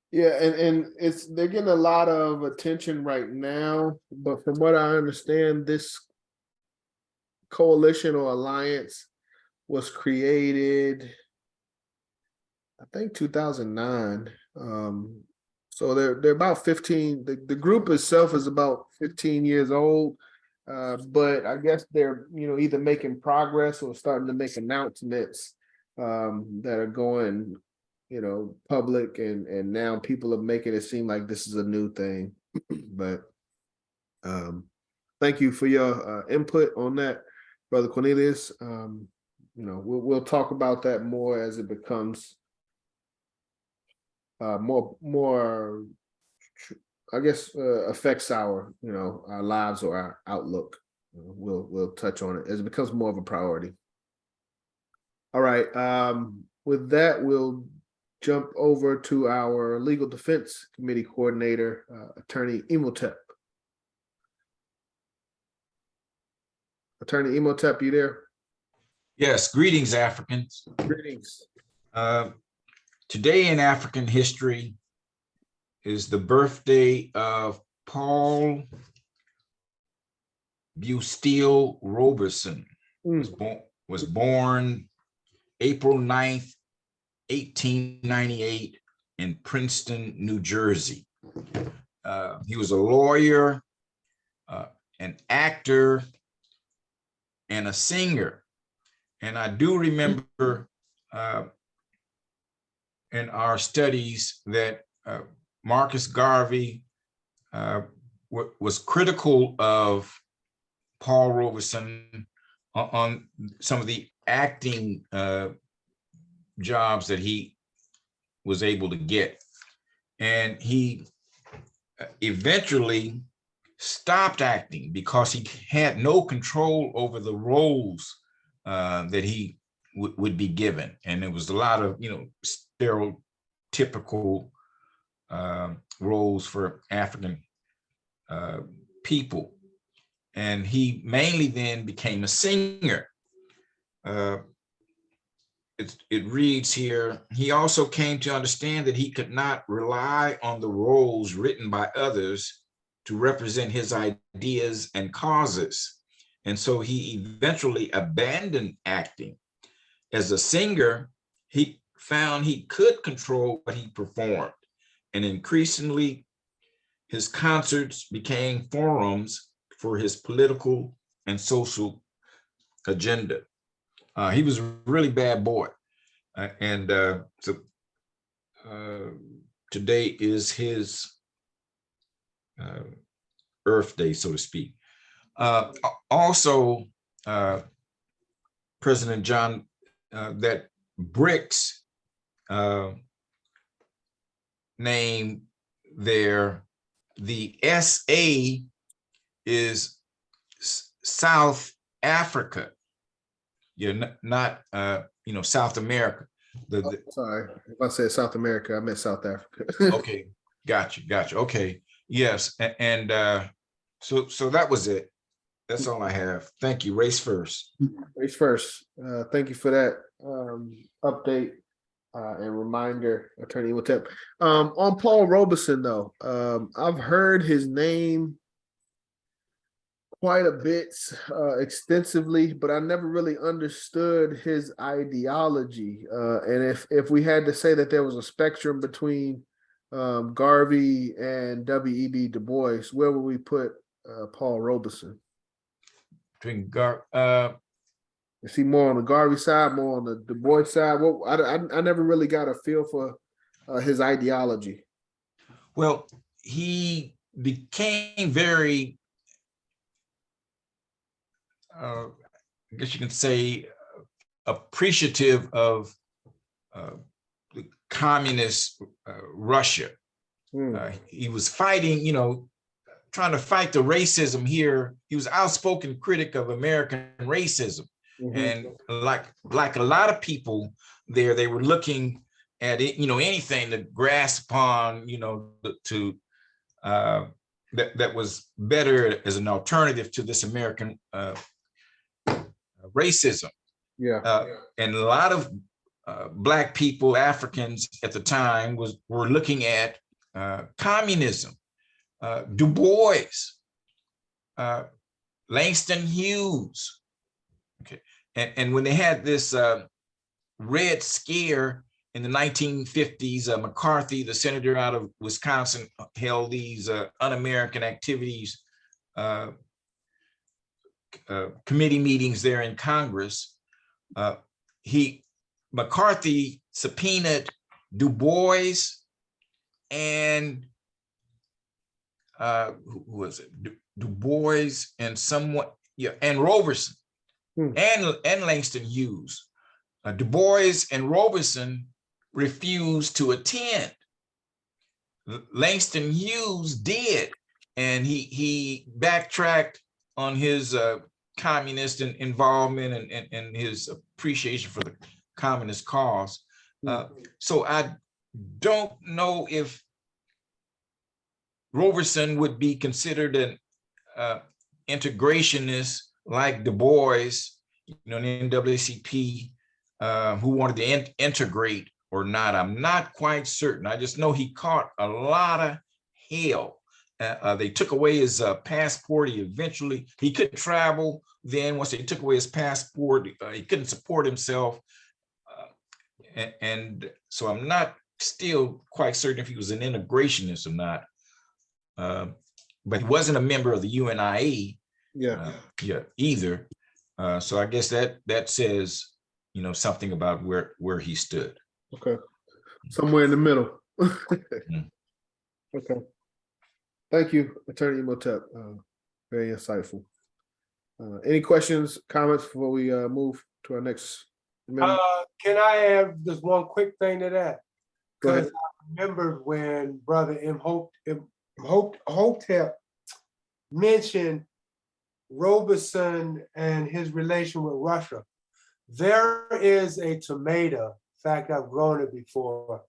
Yeah, and they're getting a lot of attention right now, but from what I understand, this coalition or alliance was created, I think 2009. So they're about 15. The group itself is about 15 years old, but I guess they're either making progress or starting to make announcements that are going public, and now people are making it seem like this is a new thing. But thank you for your input on that, Brother Cornelius. We'll talk about that more as it becomes more I guess affects our our lives or our outlook. We'll touch on it as it becomes more of a priority. All right, with that, we'll jump over to our Legal Defense Committee Coordinator, Attorney Imhotep. Attorney Imhotep, you there? Yes, greetings, Africans. Greetings. Today in African history is the birthday of Paul Bustille Roberson. Was born April 9th, 1898 in Princeton, New Jersey. He was a lawyer, an actor, and a singer. And I do remember in our studies that Marcus Garvey was critical of Paul Robeson on some of the acting jobs that he was able to get. And he eventually stopped acting because he had no control over the roles that he would be given. And there was a lot of, stereotypical roles for African people. And he mainly then became a singer. It reads here, he also came to understand that he could not rely on the roles written by others to represent his ideas and causes. And so he eventually abandoned acting. As a singer, he found he could control what he performed. And increasingly, his concerts became forums for his political and social agenda. He was a really bad boy. So today is his Earth Day, so to speak. Also, President John, that BRICS name there, the SA is South Africa. You're not South America. Sorry, if I said South America, I meant South Africa. Okay, got you. Okay, yes, and so that was it. That's all I have. Thank you. Race first. Race first. Thank you for that update and reminder, Attorney Watep. On Paul Robeson, though, I've heard his name quite a bit extensively, but I never really understood his ideology. And if we had to say that there was a spectrum between Garvey and W.E.B. Du Bois, where would we put Paul Robeson? Between is he more on the Garvey side, more on the Du Bois side? Well, I never really got a feel for his ideology. Well, he became very I guess you can say appreciative of the communist Russia. He was fighting, trying to fight the racism here. He was an outspoken critic of American racism. And like a lot of people there, they were looking at it, anything to grasp upon, that was better as an alternative to this American racism. And a lot of Black people, Africans at the time were looking at communism. Du Bois, Langston Hughes. Okay, and when they had this Red Scare in the 1950s, McCarthy, the senator out of Wisconsin, held these un-American activities committee meetings there in Congress. McCarthy subpoenaed Du Bois and who was it? Du Bois and and Robeson and Langston Hughes. Du Bois and Robeson refused to attend. Langston Hughes did, and he backtracked on his communist involvement and his appreciation for the communist cause. So I don't know if Robeson would be considered an integrationist like Du Bois, the NAACP, who wanted to integrate or not. I'm not quite certain. I just know he caught a lot of hell. They took away his passport. He couldn't travel. Then once they took away his passport, he couldn't support himself. And so I'm not still quite certain if he was an integrationist or not. But he wasn't a member of the UNIA either. So I guess that says, something about where he stood. Okay. Somewhere in the middle. Mm. Okay. Thank you, Attorney Imhotep. Very insightful. Any questions, comments before we move to our next amendment? Can I add just one quick thing to that? Go ahead. Because I remember when Brother Imhotep mentioned Robeson and his relation with Russia. There is a tomato, in fact, I've grown it before.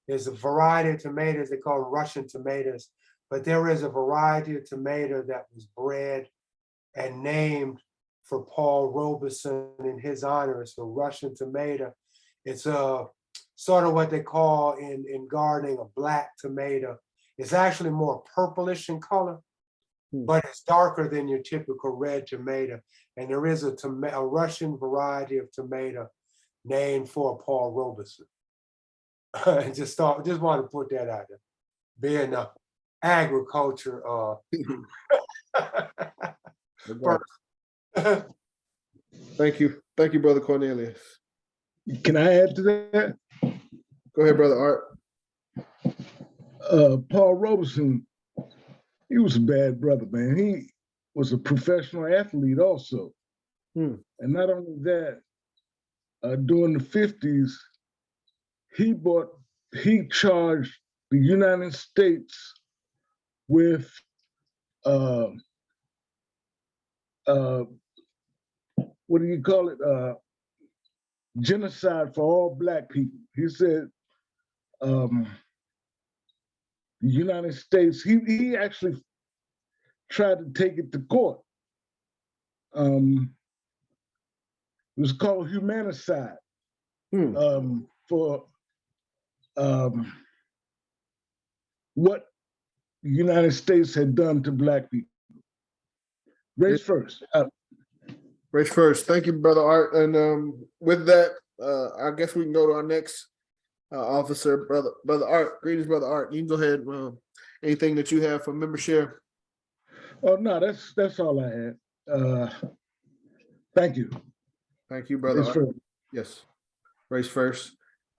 There's a variety of tomatoes, they call Russian tomatoes, but there is a variety of tomato that was bred and named for Paul Robeson in his honor. It's a Russian tomato. It's a sort of what they call in gardening a black tomato. It's actually more purplish in color, but it's darker than your typical red tomato. And there is a Russian variety of tomato named for Paul Robeson. just want to put that out there. Being agriculture. Thank you, Brother Cornelius. Can I add to that? Go ahead, Brother Art. Paul Robeson, he was a bad brother, man. He was a professional athlete also. And not only that, during the 50s, he charged the United States with what do you call it? Genocide for all Black people. He said the United States, he actually tried to take it to court. It was called humanicide for what the United States had done to Black people. Race first. Race first. Thank you, Brother Art. And with that, I guess we can go to our next officer, Brother Art. Greetings, Brother Art. You can go ahead. Anything that you have for membership? Oh no, that's all I had. Thank you. Thank you, Brother Race Art. first. Yes, race first.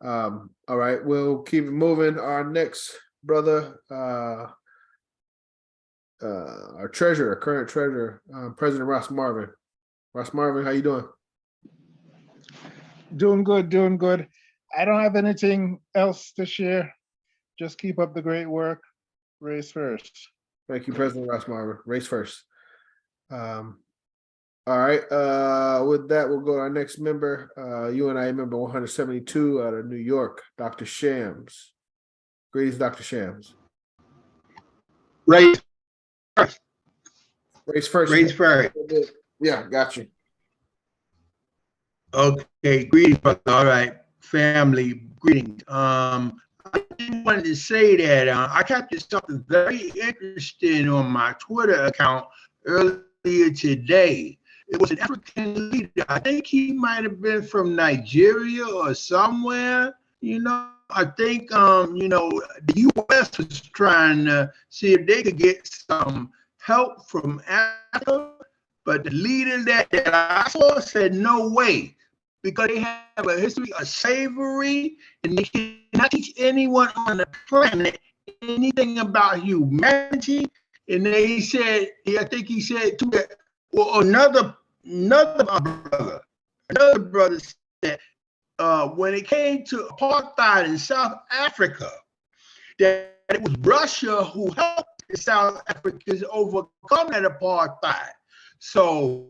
All right, we'll keep it moving. Our next brother, our treasurer, current treasurer, President Ross Marvin. Ross Marvin, how you doing? Doing good, doing good. I don't have anything else to share. Just keep up the great work. Race first. Thank you, President Ross Marvin. Race first. All right. With that, we'll go to our next member, UNIA member 172 out of New York, Dr. Shams. Greetings, Dr. Shams. Race first. Race first. Race first. Yeah, got you. Okay, greetings, brother. All right, family, greetings. I just wanted to say that I captured something very interesting on my Twitter account earlier today. It was an African leader. I think he might have been from Nigeria or somewhere. I think the U.S. was trying to see if they could get some help from Africa, but the leader that I saw said no way, because they have a history of slavery and they cannot teach anyone on the planet anything about humanity. And they said, I think he said too that, well, another brother said, when it came to apartheid in South Africa, that it was Russia who helped the South Africans overcome that apartheid. So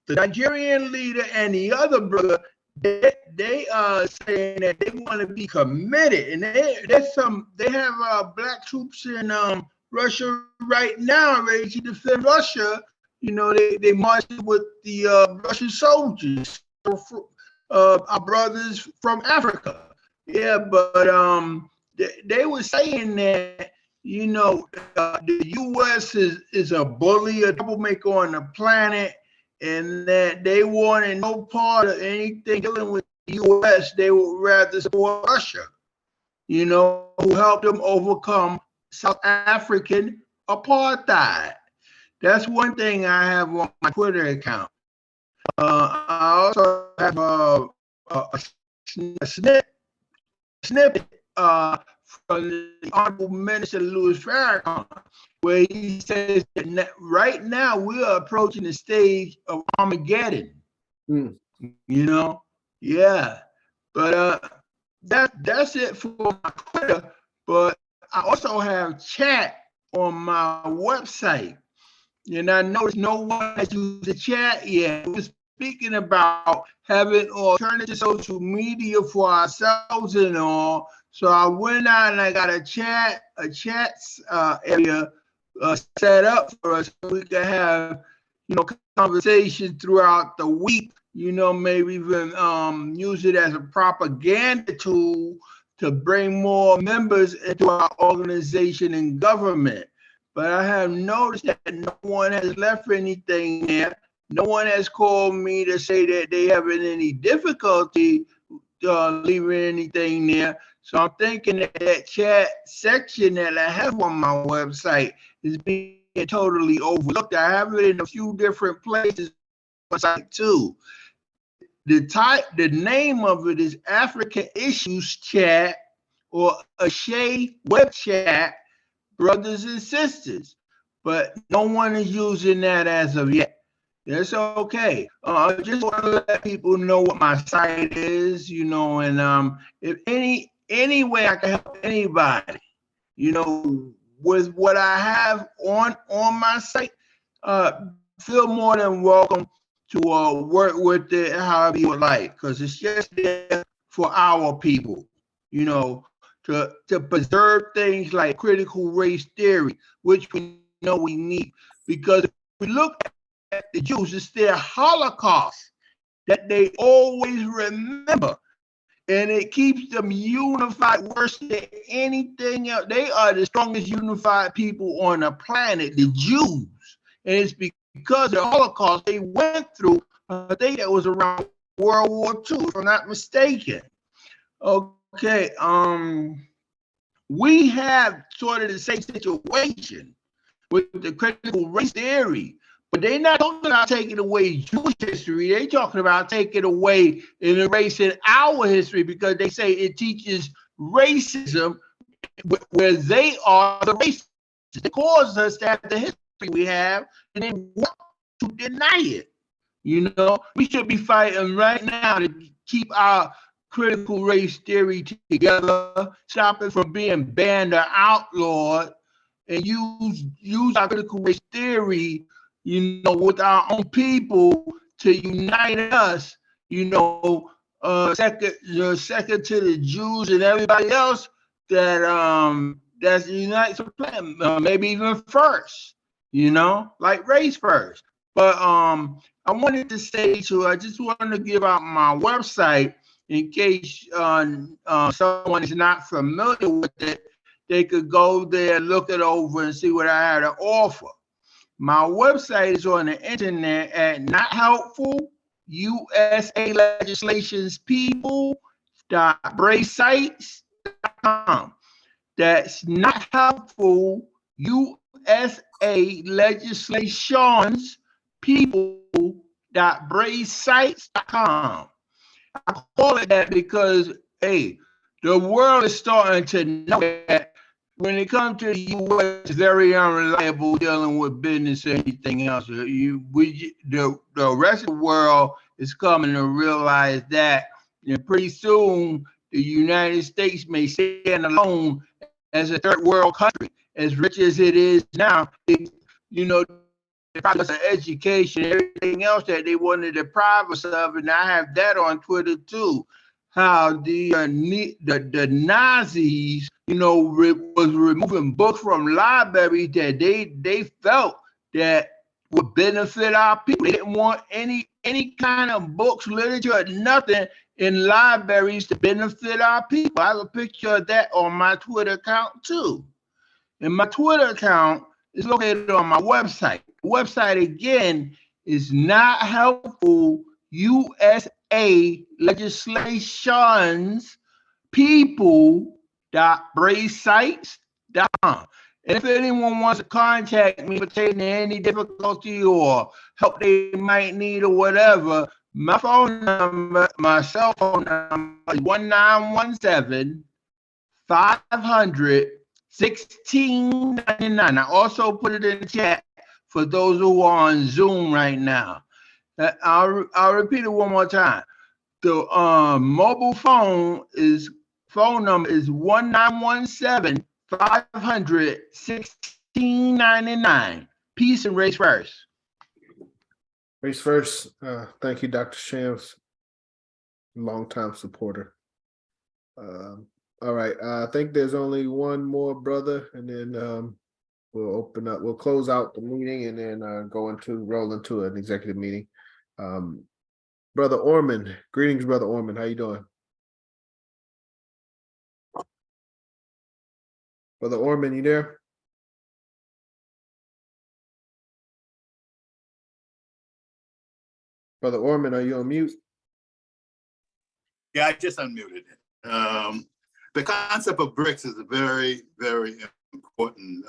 the Nigerian leader and the other brother, they are saying that they want to be committed, and they have Black troops in Russia right now ready to defend Russia. They marched with the Russian soldiers, our brothers from Africa. Yeah, but they were saying that the U.S. is a bully, a troublemaker on the planet, and that they wanted no part of anything dealing with the U.S. They would rather support Russia, who helped them overcome South African apartheid. That's one thing I have on my Twitter account. I also have a snippet from the Honorable Minister Louis Farrakhan, where he says that right now we are approaching the stage of Armageddon. You know, yeah. But that's it for my Twitter. But I also have chat on my website. And I noticed no one has used the chat yet. We're speaking about having alternative social media for ourselves and all. So I went out and I got a chat area set up for us so we can have, conversation throughout the week, maybe even use it as a propaganda tool to bring more members into our organization and government. But I have noticed that no one has left anything there. No one has called me to say that they having any difficulty leaving anything there. So I'm thinking that chat section that I have on my website is being totally overlooked. I have it in a few different places website too. The name of it is African Issues Chat or Ashay Web Chat, brothers and sisters, but no one is using that as of yet. That's okay. I just want to let people know what my site is, and if any way I can help anybody, with what I have on my site, feel more than welcome to work with it however you would like, because it's just there for our people, to preserve things like critical race theory, which we know we need. Because if we look at the Jews, it's their Holocaust that they always remember. And it keeps them unified worse than anything else. They are the strongest unified people on the planet, the Jews. And it's because of the Holocaust they went through. I think that was around World War II, if I'm not mistaken. Okay, we have sort of the same situation with the critical race theory, but they're not talking about taking away Jewish history. They're talking about taking away and erasing our history because they say it teaches racism where they are the racists. They cause us to have the history we have, and they want to deny it. We should be fighting right now to keep our critical race theory together, stop it from being banned or outlawed, and use our critical race theory, with our own people to unite us, second to the Jews and everybody else that's unites with them, maybe even first, like race first. But I wanted to say I just wanted to give out my website in case someone is not familiar with it. They could go there, look it over, and see what I have to offer. My website is on the internet at Not Helpful USA Legislations People.bracesites.com. That's Not Helpful USA Legislations People.bracesites.com. I call it that because, hey, the world is starting to know that when it comes to the U.S., it's very unreliable dealing with business or anything else. The rest of the world is coming to realize that, and pretty soon the United States may stand alone as a third world country, as rich as it is now. Because of education, everything else that they want to deprive us of, and I have that on Twitter too. How the Nazis, was removing books from libraries that they felt that would benefit our people. They didn't want any kind of books, literature, nothing in libraries to benefit our people. I have a picture of that on my Twitter account too. And my Twitter account is located on my website. The website again is Not Helpful USA Legislations People.bracesites.com. And if anyone wants to contact me pertaining to any difficulty or help they might need or whatever, my phone number, my cell phone number is 1917-500-1699. I also put it in the chat for those who are on Zoom right now. I'll repeat it one more time. The mobile phone number is 1917-500-1699. Peace and race first. Race first. Thank you, Dr. Shams, longtime supporter. All right. I think there's only one more brother, and then we'll close out the meeting and then roll into an executive meeting. Brother Orman, greetings, Brother Orman. How you doing? Brother Orman, you there? Brother Orman, are you on mute? Yeah, I just unmuted it. The concept of BRICS is very, very important.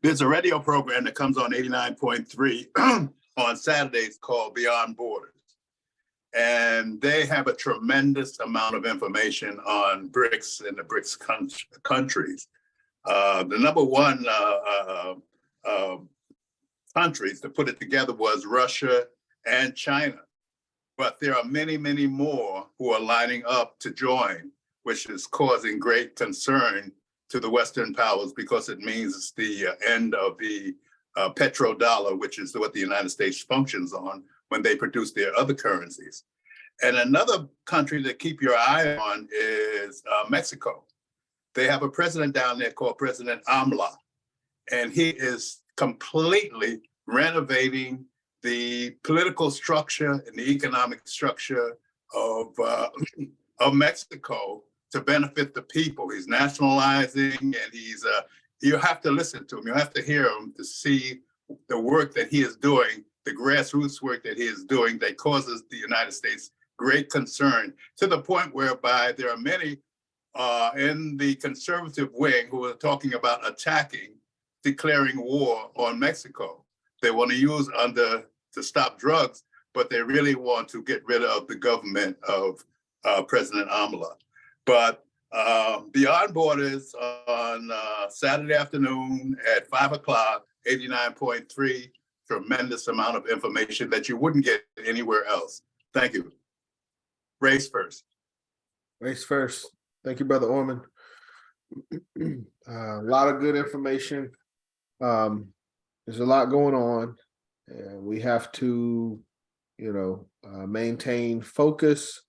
There's a radio program that comes on 89.3 on Saturdays called Beyond Borders. And they have a tremendous amount of information on BRICS and the BRICS countries. The number one countries to put it together was Russia and China. But there are many, many more who are lining up to join, which is causing great concern to the Western powers because it means it's the end of the petrodollar, which is what the United States functions on when they produce their other currencies. And another country to keep your eye on is Mexico. They have a president down there called President AMLO, and he is completely renovating the political structure and the economic structure of Mexico to benefit the people. He's nationalizing, and you have to listen to him. You have to hear him to see the work that he is doing, the grassroots work that he is doing that causes the United States great concern, to the point whereby there are many in the conservative wing who are talking about declaring war on Mexico. They want to use to stop drugs, but they really want to get rid of the government of President AMLO. But Beyond Borders on Saturday afternoon at 5 o'clock, 89.3, tremendous amount of information that you wouldn't get anywhere else. Thank you. Race first. Race first. Thank you, Brother Orman. A lot of good information. There's a lot going on, and we have to, maintain focus,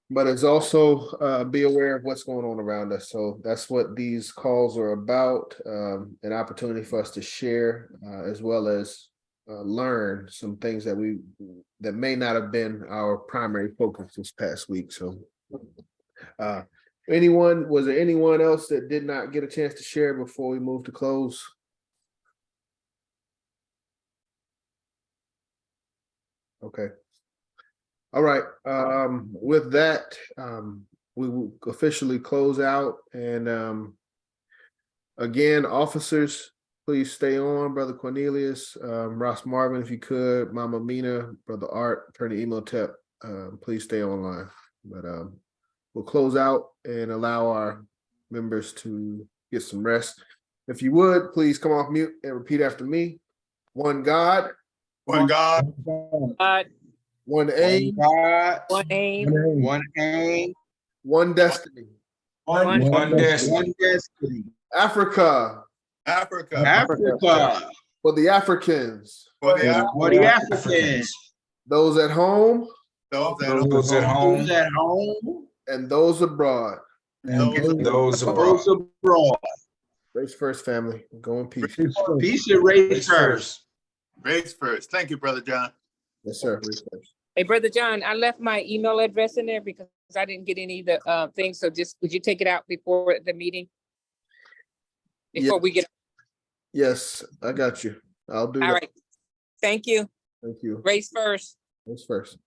but it's also be aware of what's going on around us. So that's what these calls are about, an opportunity for us to share as well as learn some things that may not have been our primary focus this past week. So was there anyone else that did not get a chance to share before we move to close? Okay. All right. With that, we will officially close out. And again, officers, please stay on. Brother Cornelius, Ross Marvin, if you could, Mama Mina, Brother Art, Attorney Emotep, please stay online. But we'll close out and allow our members to get some rest. If you would, please come off mute and repeat after me. One God. One God. God. One aim. God. One aim. One aim. One destiny. One destiny. Africa. Africa. For the Africans. For the Africans. Those at home. Those at home. And those abroad. Those abroad. Race first, family. Go in peace. Peace and race first. Race first. Thank you, Brother John. Yes, sir. Race first. Hey, Brother John, I left my email address in there because I didn't get any of the things. So would you take it out before the meeting? Before we get. Yes, I got you. I'll do that. All right. Thank you. Thank you. Race first. Race first.